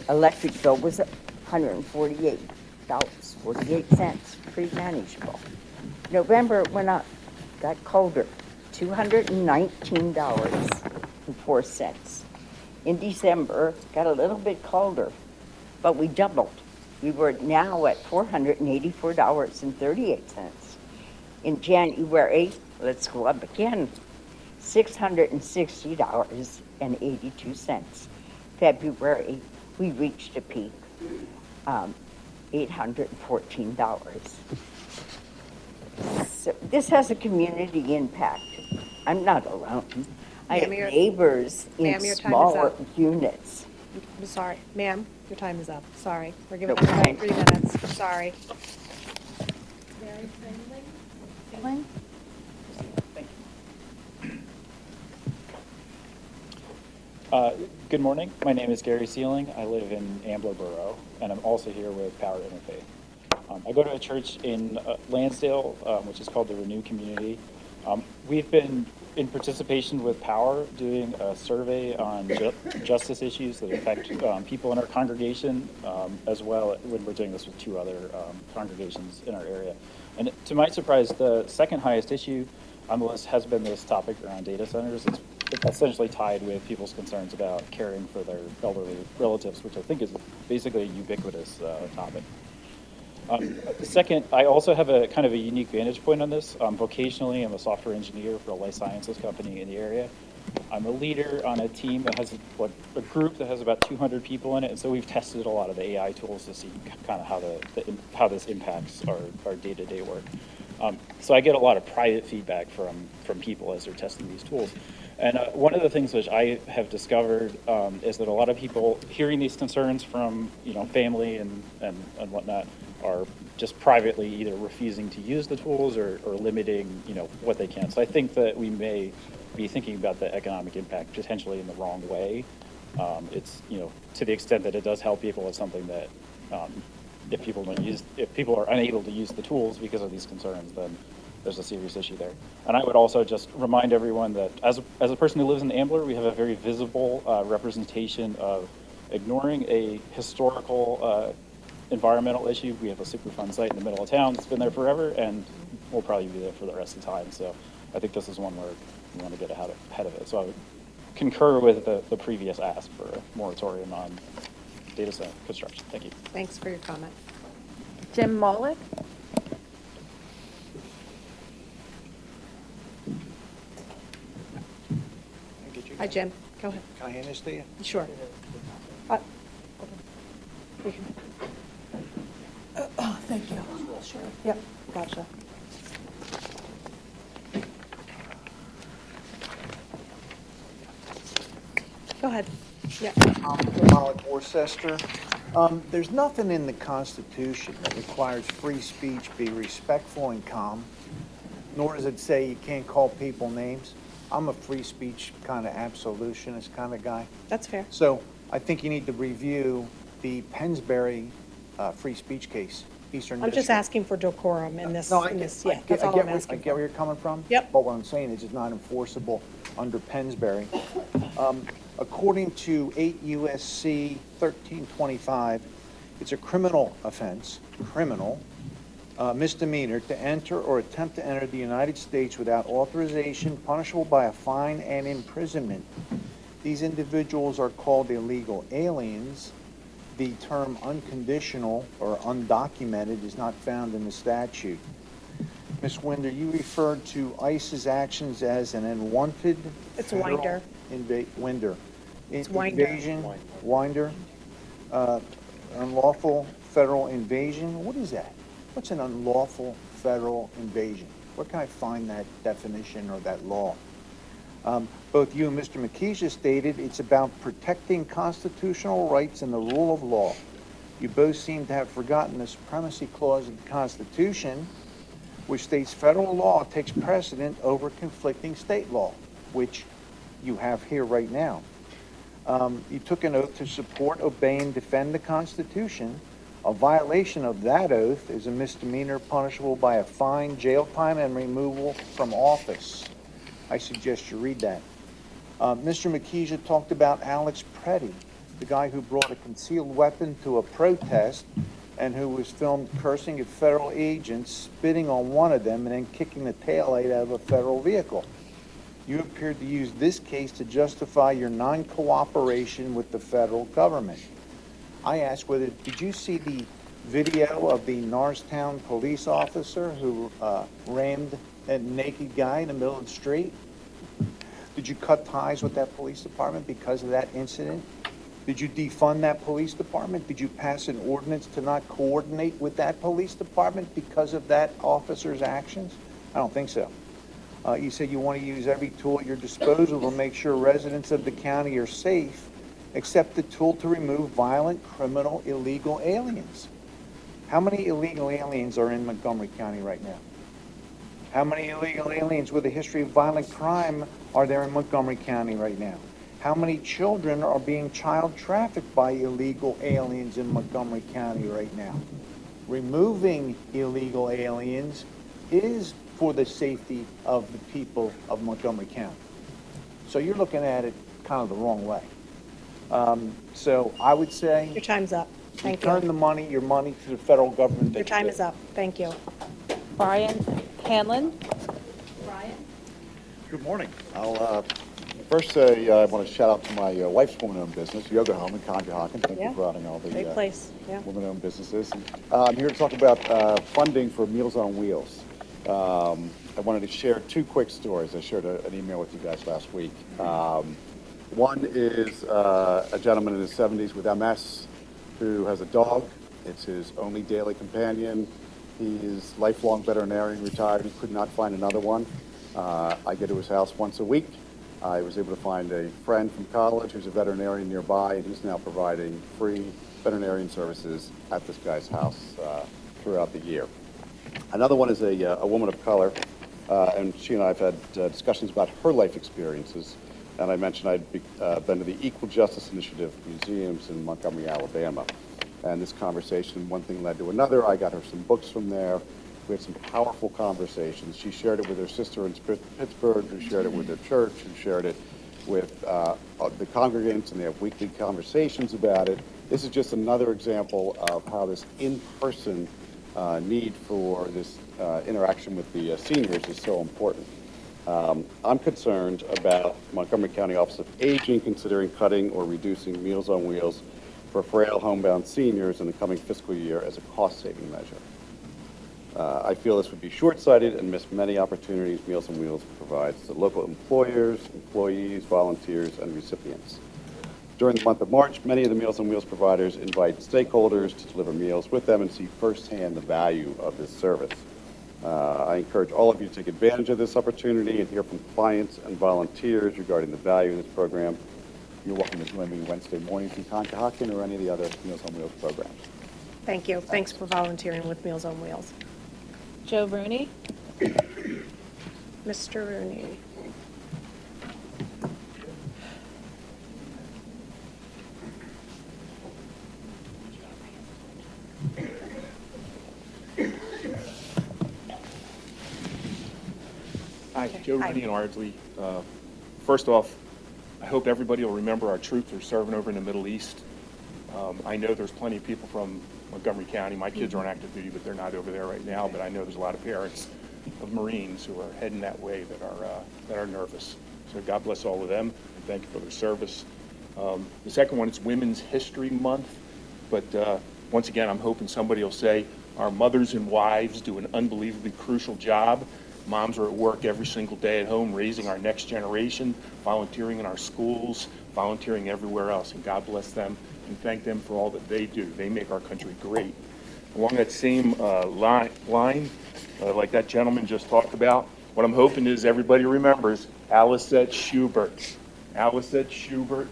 electric bill was $148.48, pretty manageable. November it went up, got colder, $219.04. In December, got a little bit colder, but we doubled. We were now at $484.38. In January, let's go up again, $660.82. February, we reached a peak, $814. So this has a community impact. I'm not alone. I have neighbors in smaller units. I'm sorry, ma'am, your time is up. Sorry. We're giving Okay. everybody 3 minutes. Sorry. Good morning. My name is Gary Sealing. I live in Ambler Borough, and I'm also here with Power Interfaith. I go to a church in Lansdale, which is called the Renew Community. We've been in participation with Power doing a survey on justice issues that affect people in our congregation, as well when we're doing this with 2 other congregations in our area. And to my surprise, the second highest issue on the list has been this topic around data centers. It's essentially tied with people's concerns about caring for their elderly relatives, which I think is basically a ubiquitous topic. Second, I also have a kind of a unique vantage point on this. Vocationally, I'm a software engineer for a life sciences company in the area. I'm a leader on a team that has a group that has about 200 people in it, and so we've tested a lot of the AI tools to see kind of how this impacts our day-to-day work. So I get a lot of private feedback from people as they're testing these tools. And one of the things which I have discovered is that a lot of people hearing these concerns from family and whatnot are just privately either refusing to use the tools or limiting what they can. So I think that we may be thinking about the economic impact potentially in the wrong way. It's to the extent that it does help people, it's something that if people are unable to use the tools because of these concerns, then there's a serious issue there. And I would also just remind everyone that as a person who lives in Ambler, we have a very visible representation of ignoring a historical environmental issue. We have a Superfund site in the middle of town that's been there forever, and will probably be there for the rest of the time. So I think this is one where we want to get ahead of it. So I would concur with the previous ask for a moratorium on data center construction. Thank you. Thanks for your comment. Jim Molick? Hi, Jim. Go ahead. Can I hand this to you? Sure. Oh, thank you. Sure. Yep, gotcha. Go ahead. Yeah. Malik Worcester. There's nothing in the Constitution that requires free speech be respectful and calm, nor does it say you can't call people names. I'm a free speech kind of absolutionist kind of guy. That's fair. So I think you need to review the Pennsbury free speech case, Eastern I'm just District. asking for decorum in this. No, I in get, this. I Yeah, get, that's I all get I'm where, asking I get for. where you're coming from. Yep. But what I'm saying is it's not enforceable under Pennsbury. According to 8 U.S.C. 1325, it's a criminal offense, misdemeanor, to enter or attempt to enter the United States without authorization, punishable by a fine and imprisonment. These individuals are called illegal aliens. The term unconditional or undocumented is not found in the statute. Ms. Winder, you referred to ICE's actions as an unwanted. It's federal Winder. Winder. It's Winder. Invasion, Winder, unlawful federal invasion. What is that? What's an unlawful federal invasion? Where can I find that definition or that law? Both you and Mr. McKeisha stated it's about protecting constitutional rights and the rule of law. You both seem to have forgotten the supremacy clause of the Constitution, which states federal law takes precedent over conflicting state law, which you have here right now. You took an oath to support, obey, and defend the Constitution. A violation of that oath is a misdemeanor punishable by a fine, jail time, and removal from office. I suggest you read that. Mr. McKeisha talked about Alex Preddy, the guy who brought a concealed weapon to a protest and who was filmed cursing at federal agents, spitting on one of them, and then kicking the taillight out of a federal vehicle. You appeared to use this case to justify your non-cooperation with the federal government. I ask did you see the video of the Norristown police officer who rammed a naked guy in the middle of the street? Did you cut ties with that police department because of that incident? Did you defund that police department? Did you pass an ordinance to not coordinate with that police department because of that officer's actions? I don't think so. You said you want to use every tool at your disposal to make sure residents of the county are safe, except the tool to remove violent, criminal, illegal aliens. How many illegal aliens are in Montgomery County right now? How many illegal aliens with a history of violent crime are there in Montgomery County right now? How many children are being child trafficked by illegal aliens in Montgomery County right now? Removing illegal aliens is for the safety of the people of Montgomery County. So you're looking at it kind of the wrong way. So I would say... Your time's up. Thank you. Return your money to the federal government. Your time is up. Thank you. Brian Hanlon. Good morning. I'll first say I want to shout out to my wife's woman-owned business, Yoga Home in Conshohocken. Thank you for running all the Great place. Yeah. women-owned businesses. I'm here to talk about funding for Meals on Wheels. I wanted to share two quick stories. I shared an email with you guys last week. One is a gentleman in his 70s with MS who has a dog. It's his only daily companion. He is lifelong veterinarian, retired. He could not find another one. I go to his house once a week. I was able to find a friend from college who's a veterinarian nearby, and he's now providing free veterinarian services at this guy's house throughout the year. Another one is a woman of color, and she and I have had discussions about her life experiences. And I mentioned I'd been to the Equal Justice Initiative museums in Montgomery, Alabama. And this conversation, one thing led to another. I got her some books from there. We had some powerful conversations. She shared it with her sister in Pittsburgh, who shared it with her church, who shared it with the congregants, and they have weekly conversations about it. This is just another example of how this in-person need for this interaction with the seniors is so important. I'm concerned about Montgomery County Office of Aging considering cutting or reducing Meals on Wheels for frail homebound seniors in the coming fiscal year as a cost-saving measure. I feel this would be short-sighted and miss many opportunities Meals on Wheels provides to local employers, employees, volunteers, and recipients. During the month of March, many of the Meals on Wheels providers invite stakeholders to deliver meals with them and see firsthand the value of this service. I encourage all of you to take advantage of this opportunity and hear from clients and volunteers regarding the value of this program. You're welcome to join me Wednesday mornings in Conshohocken or any of the other Meals on Wheels programs. Thank you. Thanks for volunteering with Meals on Wheels. Joe Rooney. Mr. Rooney. Hi, Joe Rooney in Ardsley. First off, I hope everybody will remember our troops are serving over in the Middle East. I know there's plenty of people from Montgomery County. My kids are on active duty, but they're not over there right now. But I know there's a lot of parents of Marines who are heading that way that are nervous. So God bless all of them, and thank you for their service. The second one is Women's History Month. But once again, I'm hoping somebody will say Our mothers and wives do an unbelievably crucial job. Moms are at work every single day at home, raising our next generation, volunteering in our schools, volunteering everywhere else, and God bless them and thank them for all that they do. They make our country great. Along that same line, like that gentleman just talked about, what I'm hoping is everybody remembers Alicette Schubert. Alicette Schubert,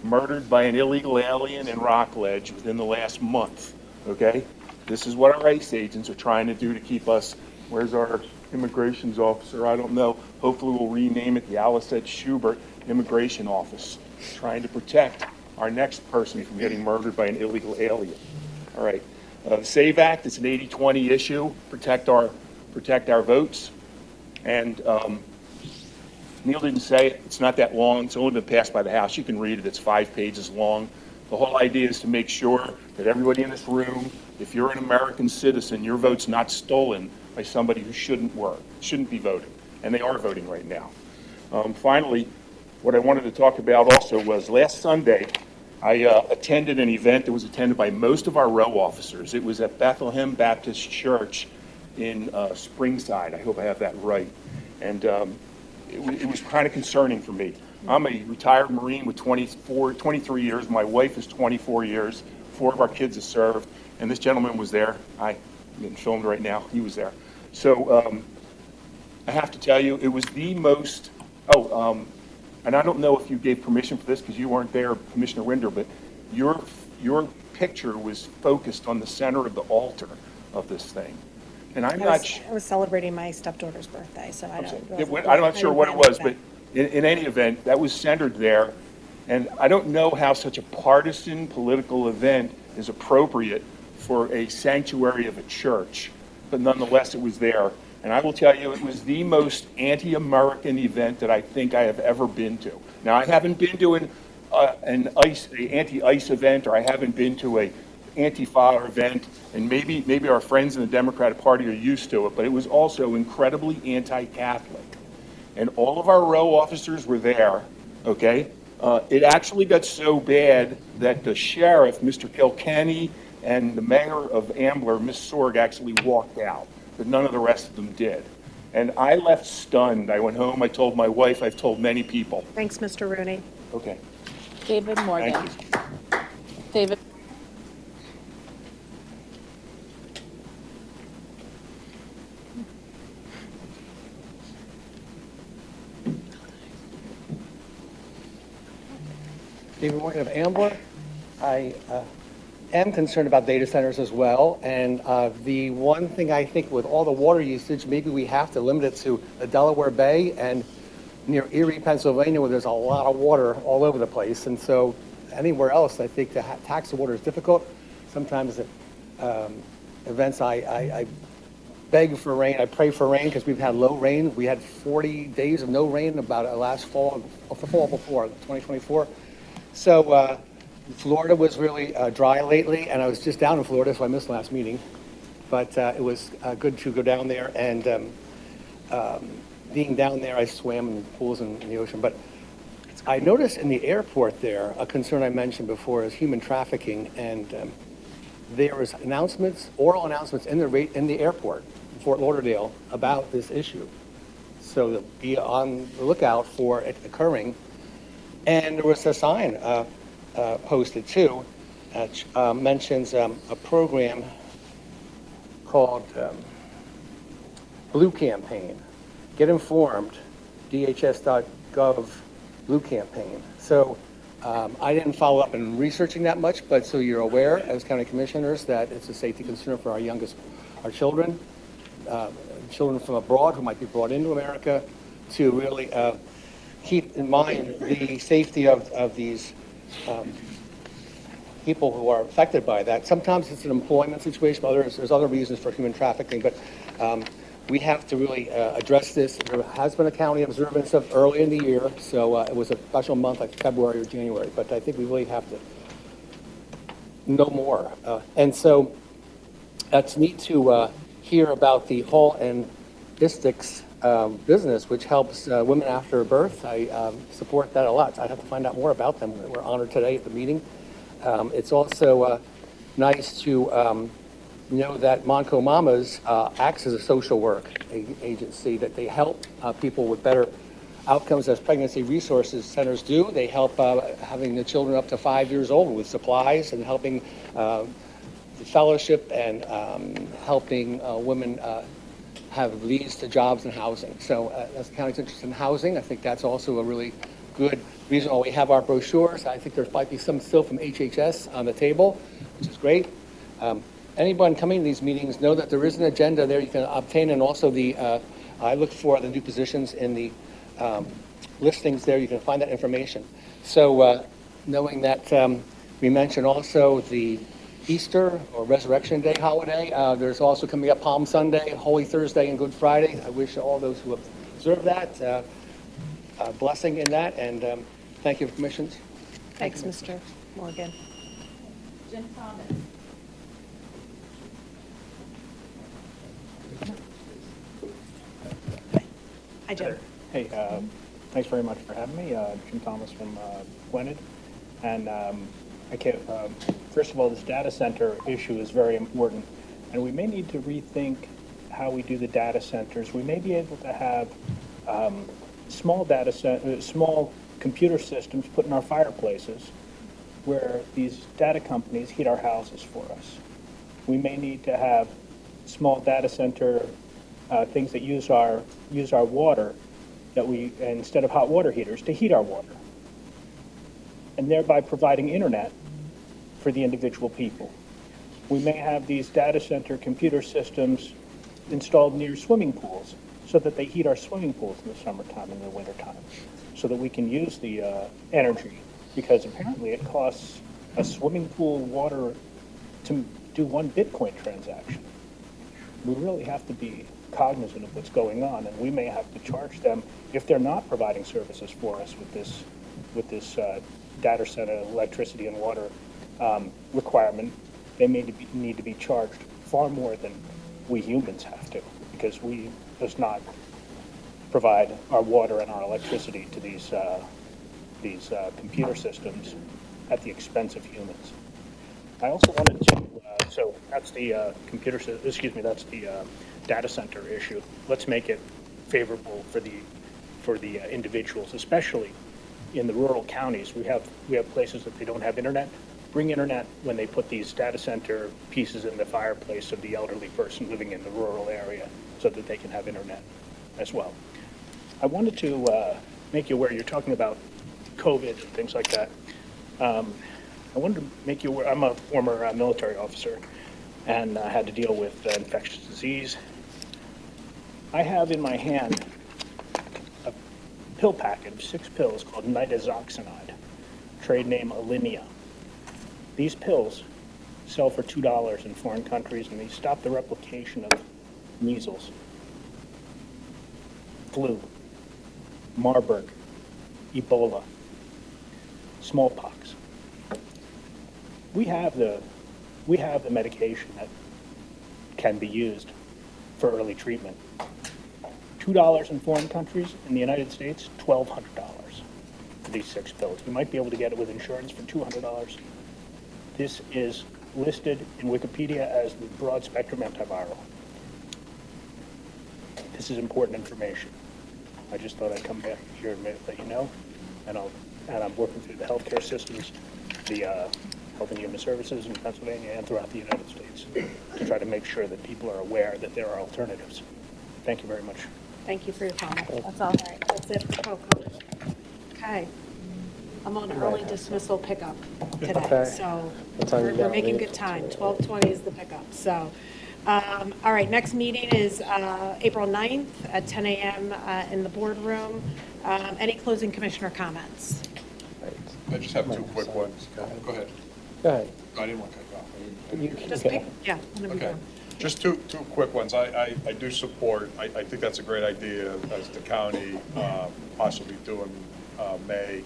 murdered by an illegal alien in Rockledge within the last month, okay? This is what our ICE agents are trying to do to keep us. Where's our immigrations officer? I don't know. Hopefully we'll rename it the Alicette Schubert Immigration Office, trying to protect our next person from getting murdered by an illegal alien. All right. The SAVE Act is an 80-20 issue, protect our votes. And Neil didn't say it. It's not that long. It's only been passed by the House. You can read it. It's 5 pages long. The whole idea is to make sure that everybody in this room, if you're an American citizen, your vote's not stolen by somebody who shouldn't be voting. And they are voting right now. Finally, what I wanted to talk about also was last Sunday, I attended an event that was attended by most of our row officers. It was at Bethlehem Baptist Church in Springside. I hope I have that right. And it was kind of concerning for me. I'm a retired Marine with 23 years. My wife is 24 years. 4 of our kids have served. And this gentleman was there. I'm getting filmed right now. He was there. So I have to tell you, it was the most, and I don't know if you gave permission for this because you weren't there, Commissioner Winder, but your picture was focused on the center of the altar of this thing. And I'm not sure. I was celebrating my stepdaughter's birthday, so I'm not sure what it was, but in any event, that was centered there. And I don't know how such a partisan political event is appropriate for a sanctuary of a church, but nonetheless, it was there. And I will tell you, it was the most anti-American event that I think I have ever been to. Now, I haven't been to an anti-ICE event, or I haven't been to a Antifa event, and maybe our friends in the Democratic Party are used to it, but it was also incredibly anti-Catholic. And all of our row officers were there, okay? It actually got so bad that the sheriff, Mr. Kilkenny, and the mayor of Ambler, Ms. Sorg, actually walked out, but none of the rest of them did. And I left stunned. I went home, I told my wife, I've told many people. Thanks, Mr. Rooney. Okay. David Morgan. Thank you. David. David Morgan of Ambler. I am concerned about data centers as well, and the one thing I think with all the water usage, maybe we have to limit it to the Delaware Bay and near Erie, Pennsylvania, where there's a lot of water all over the place, and so anywhere else, I think to tax the water is difficult. Sometimes at events, I beg for rain, I pray for rain, because we've had low rain. We had 40 days of no rain about last fall, the fall before, 2024. So Florida was really dry lately, and I was just down in Florida, so I missed last meeting. But it was good to go down there, and being down there, I swam in pools in the ocean. But I noticed in the airport there, a concern I mentioned before is human trafficking, and there was oral announcements in the airport, in Fort Lauderdale, about this issue. So be on the lookout for it occurring. And there was a sign posted too that mentions a program called Blue Campaign. Get informed, DHS.gov Blue Campaign. So I didn't follow up in researching that much, but so you're aware as county commissioners that it's a safety concern for our children, children from abroad who might be brought into America, to really keep in mind the safety of these people who are affected by that. Sometimes it's an employment situation, there's other reasons for human trafficking, but we have to really address this. There has been a county observance of early in the year, so it was a special month like February or January, but I think we really have to know more. And so it's neat to hear about the Hall and Istics business, which helps women after birth. I support that a lot. I have to find out more about them. We're honored today at the meeting. It's also nice to know that Monco Mamas acts as a social work agency, that they help people with better outcomes as pregnancy resources centers do. They help having the children up to 5 years old with supplies and helping the fellowship and helping women have leads to jobs and housing. So as the county's interested in housing, I think that's also a really good reason why we have our brochures. I think there might be some still from HHS on the table, which is great. Anyone coming to these meetings know that there is an agenda there you can obtain, and also I look for the new positions in the listings there. You can find that information. So knowing that we mentioned also the Easter or Resurrection Day holiday. There's also coming up Palm Sunday, Holy Thursday, and Good Friday. I wish all those who observe that a blessing in that, and thank you, commissions. Thanks, Mr. Morgan. Jim Thomas. Hi, Jim. Hey, thanks very much for having me. Jim Thomas from Gwinnett. And first of all, this data center issue is very important. And we may need to rethink how we do the data centers. We may be able to have small computer systems put in our fireplaces where these data companies heat our houses for us. We may need to have small data center things that use our water instead of hot water heaters, to heat our water, and thereby providing internet for the individual people. We may have these data center computer systems installed near swimming pools so that they heat our swimming pools in the summertime and in the wintertime, so that we can use the energy, because apparently it costs a swimming pool water to do one Bitcoin transaction. We really have to be cognizant of what's going on, and we may have to charge them if they're not providing services for us with this data center electricity and water requirement. They may need to be charged far more than we humans have to, because we does not provide our water and our electricity to these computer systems at the expense of humans. I also wanted to, so that's the that's the data center issue. Let's make it favorable for the individuals, especially in the rural counties. We have places that they don't have internet. Bring internet when they put these data center pieces in the fireplace of the elderly person living in the rural area, so that they can have internet as well. I wanted to make you aware, you're talking about COVID and things like that. I wanted to make you aware, I'm a former military officer, and I had to deal with infectious disease. I have in my hand a pill packet of 6 pills called nitazoxanide, trade name Alinea. These pills sell for $2 in foreign countries, and they stop the replication of measles, flu, Marburg, Ebola, smallpox. We have the medication that can be used for early treatment. $2 in foreign countries. In the United States, $1,200 for these 6 pills. You might be able to get it with insurance for $200. This is listed in Wikipedia as the broad-spectrum antiviral. This is important information. I just thought I'd come back here and let you know, and I'm working through the healthcare systems, the Health and Human Services in Pennsylvania and throughout the United States, to try to make sure that people are aware that there are alternatives. Thank you very much. Thank you for your comment. That's all right. That's it for public comment. Okay. I'm on early dismissal pickup today, Okay. so What time you we're got, making Lee? good time. 12:20 is the pickup, so. All right, next meeting is April 9th at 10 a.m. In the boardroom. Any closing commissioner comments? I just have 2 quick ones. Go ahead. Go ahead. I didn't want to cut you off. Just pick, yeah. whenever you Okay. go. Just two quick ones. I do support, I think that's a great idea as the county possibly doing May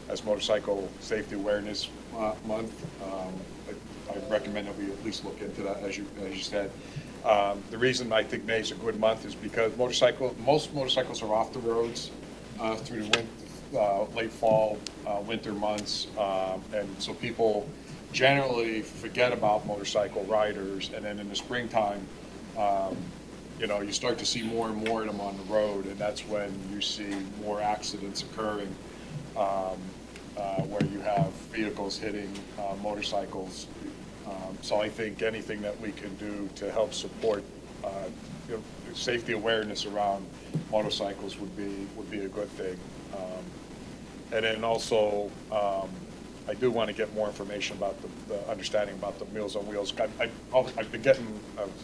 as Motorcycle Safety Awareness Month. I recommend that we at least look into that, as you said. The reason I think May is a good month is because most motorcycles are off the roads through the late fall, winter months, and so people generally forget about motorcycle riders, and then in the springtime, you start to see more and more of them on the road, and that's when you see more accidents occurring, where you have vehicles hitting motorcycles. So I think anything that we can do to help support safety awareness around motorcycles would be a good thing. And then also, I do want to get more information about the understanding about the Meals on Wheels. I've been getting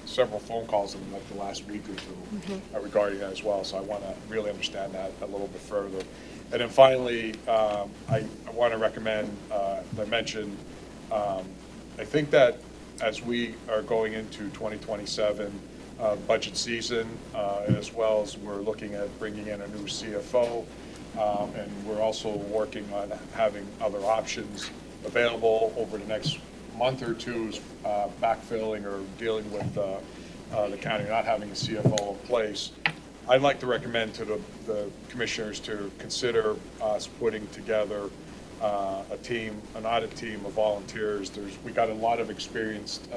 several phone calls in like the last week or two regarding that as well, so I want to really understand that a little bit further. And then finally, I want to recommend, as I mentioned, I think that as we are going into 2027 budget season, as well as we're looking at bringing in a new CFO, and we're also working on having other options available over the next month or two, backfilling or dealing with the county not having a CFO in place. I'd like to recommend to the commissioners to consider us putting together an audit team of volunteers. We got a lot of experienced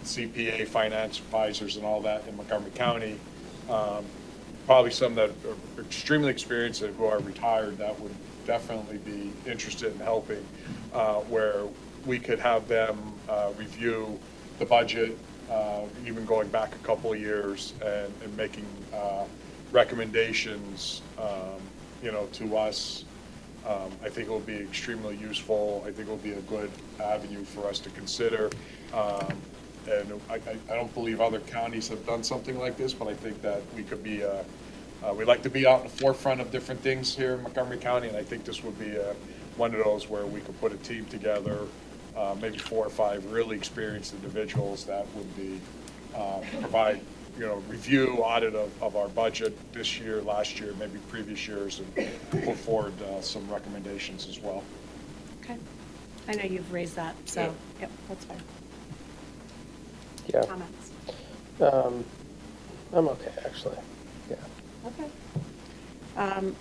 CPA, finance advisors and all that in Montgomery County. Probably some that are extremely experienced and who are retired that would definitely be interested in helping, where we could have them review the budget, even going back a couple of years and making recommendations, to us. I think it will be extremely useful. I think it will be a good avenue for us to consider. And I don't believe other counties have done something like this, but I think that we could be, we like to be out in the forefront of different things here in Montgomery County, and I think this would be one of those where we could put a team together, maybe 4 or 5 really experienced individuals that would be, provide, review, audit of our budget this year, last year, maybe previous years, and put forward some recommendations as well. Okay. I know you've raised that, so, Yeah. yep, that's fine. Yeah. Comments? I'm okay, actually. Yeah. Okay.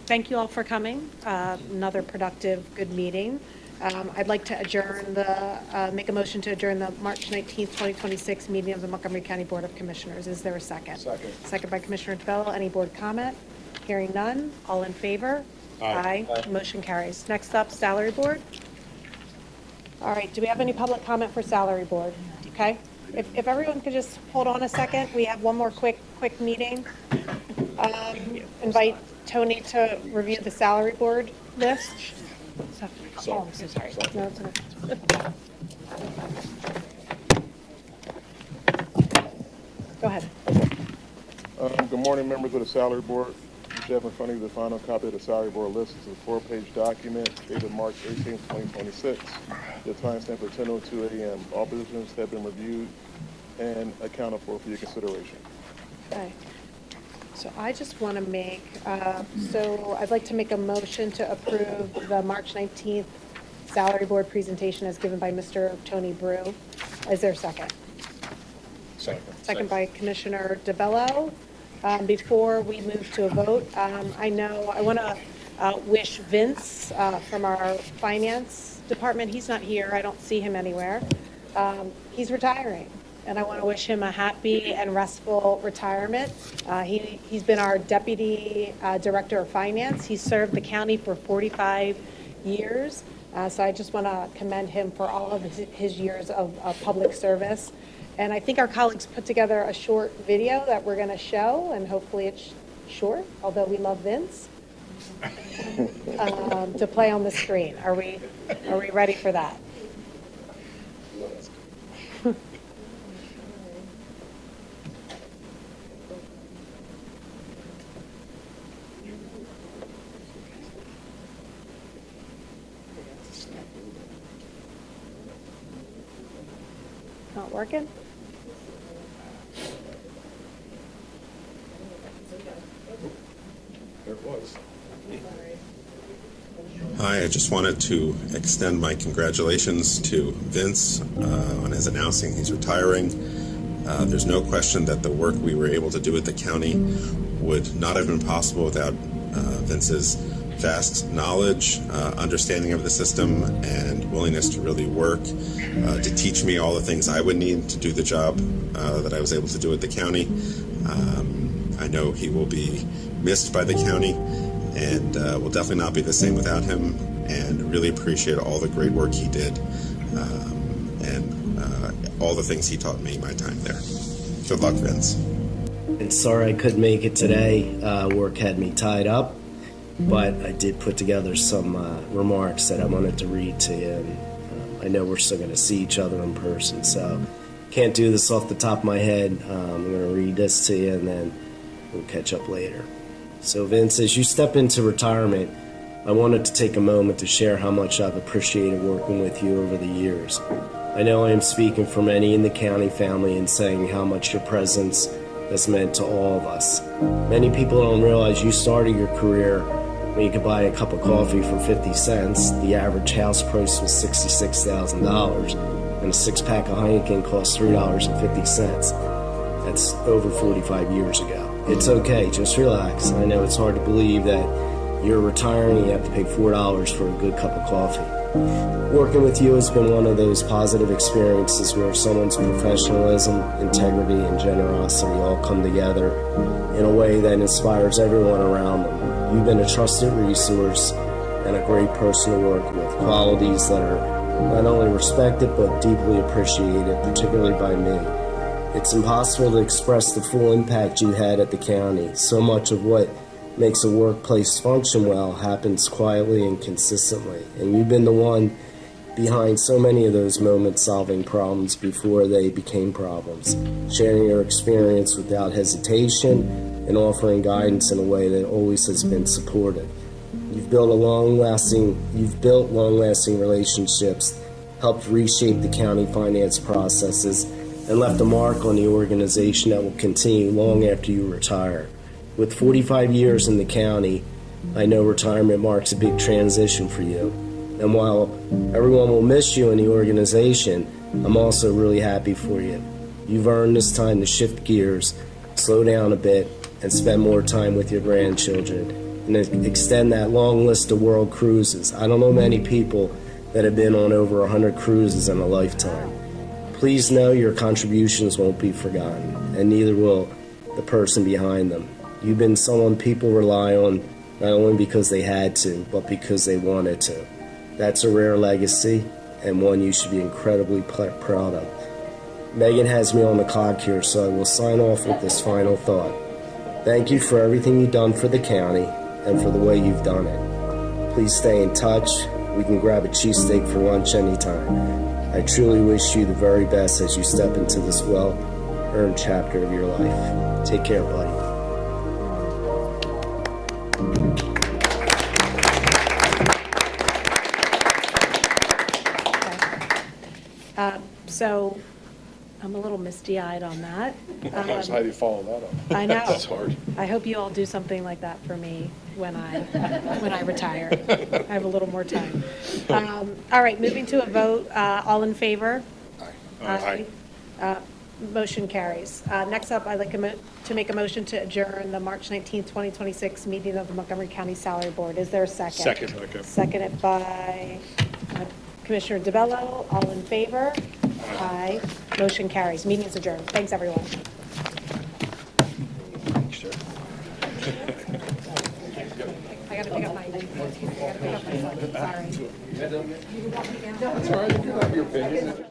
Thank you all for coming. Another productive, good meeting. I'd like to make a motion to adjourn the March 19th, 2026 meeting of the Montgomery County Board of Commissioners. Is there a second? Second. Second by Commissioner DeBello. Any board comment? Hearing none. All in favor? Aye. Aye. Motion carries. Next up, Salary Board. All right, do we have any public comment for Salary Board? Okay. If everyone could just hold on a second, we have one more quick meeting. Invite Tony to review the Salary Board list. Oh, I'm so sorry. No, it's okay. Go ahead. Good morning, members of the Salary Board. You have in front of you the final copy of the Salary Board list. It's a 4-page document dated March 18, 2026. The timestamp at 10:02 a.m. All positions have been reviewed and accounted for your consideration. Okay. So I just want to make, I'd like to make a motion to approve the March 19th Salary Board presentation as given by Mr. Tony Brew. Is there a second? Second. Second by Commissioner DeBello. Before we move to a vote, I want to wish Vince from our finance department. He's not here. I don't see him anywhere. He's retiring, and I want to wish him a happy and restful retirement. He's been our Deputy Director of Finance. He's served the county for 45 years. So I just want to commend him for all of his years of public service. And I think our colleagues put together a short video that we're going to show, and hopefully it's short, although we love Vince, to play on the screen. Are we ready for that? Not working? There it was. Hi, I just wanted to extend my congratulations to Vince on his announcing he's retiring. There's no question that the work we were able to do at the county would not have been possible without Vince's vast knowledge, understanding of the system, and willingness to really work to teach me all the things I would need to do the job that I was able to do at the county. I know he will be missed by the county and will definitely not be the same without him, and really appreciate all the great work he did and all the things he taught me my time there. Good luck, Vince. And sorry I couldn't make it today. Work had me tied up, but I did put together some remarks that I wanted to read to you. And I know we're still going to see each other in person, so can't do this off the top of my head. I'm going to read this to you, and then we'll catch up later. So Vince, as you step into retirement, I wanted to take a moment to share how much I've appreciated working with you over the years. I know I am speaking for many in the county family in saying how much your presence has meant to all of us. Many people don't realize you started your career when you could buy a cup of coffee for 50 cents. The average house price was $66,000, and a six-pack of Heineken cost $3.50. That's over 45 years ago. It's okay, just relax. I know it's hard to believe that you're retiring and you have to pay $4 for a good cup of coffee. Working with you has been one of those positive experiences where someone's professionalism, integrity, and generosity all come together in a way that inspires everyone around them. You've been a trusted resource and a great person to work with, qualities that are not only respected but deeply appreciated, particularly by me. It's impossible to express the full impact you had at the county. So much of what makes a workplace function well happens quietly and consistently. And you've been the one behind so many of those moments solving problems before they became problems, sharing your experience without hesitation and offering guidance in a way that always has been supportive. You've built long-lasting relationships, helped reshape the county finance processes, and left a mark on the organization that will continue long after you retire. With 45 years in the county, I know retirement marks a big transition for you. And while everyone will miss you in the organization, I'm also really happy for you. You've earned this time to shift gears, slow down a bit, and spend more time with your grandchildren, and extend that long list of world cruises. I don't know many people that have been on over 100 cruises in a lifetime. Please know your contributions won't be forgotten, and neither will the person behind them. You've been someone people rely on not only because they had to, but because they wanted to. That's a rare legacy, and one you should be incredibly proud of. Megan has me on the clock here, so I will sign off with this final thought. Thank you for everything you've done for the county and for the way you've done it. Please stay in touch. We can grab a cheesesteak for lunch anytime. I truly wish you the very best as you step into this well-earned chapter of your life. Take care, buddy. So I'm a little misty-eyed on that. How do you follow that up? I know. That's hard. I hope you all do something like that for me when I retire. I have a little more time. All right, moving to a vote. All in favor? Aye. Motion carries. Next up, I'd like to make a motion to adjourn the March 19th, 2026 meeting of the Montgomery County Salary Board. Is there a second? Second. Seconded by Commissioner DeBello. All in favor? Aye. Motion carries. Meeting is adjourned. Thanks, everyone. I got to pick up my son. Sorry. That's all right. You can have your opinion.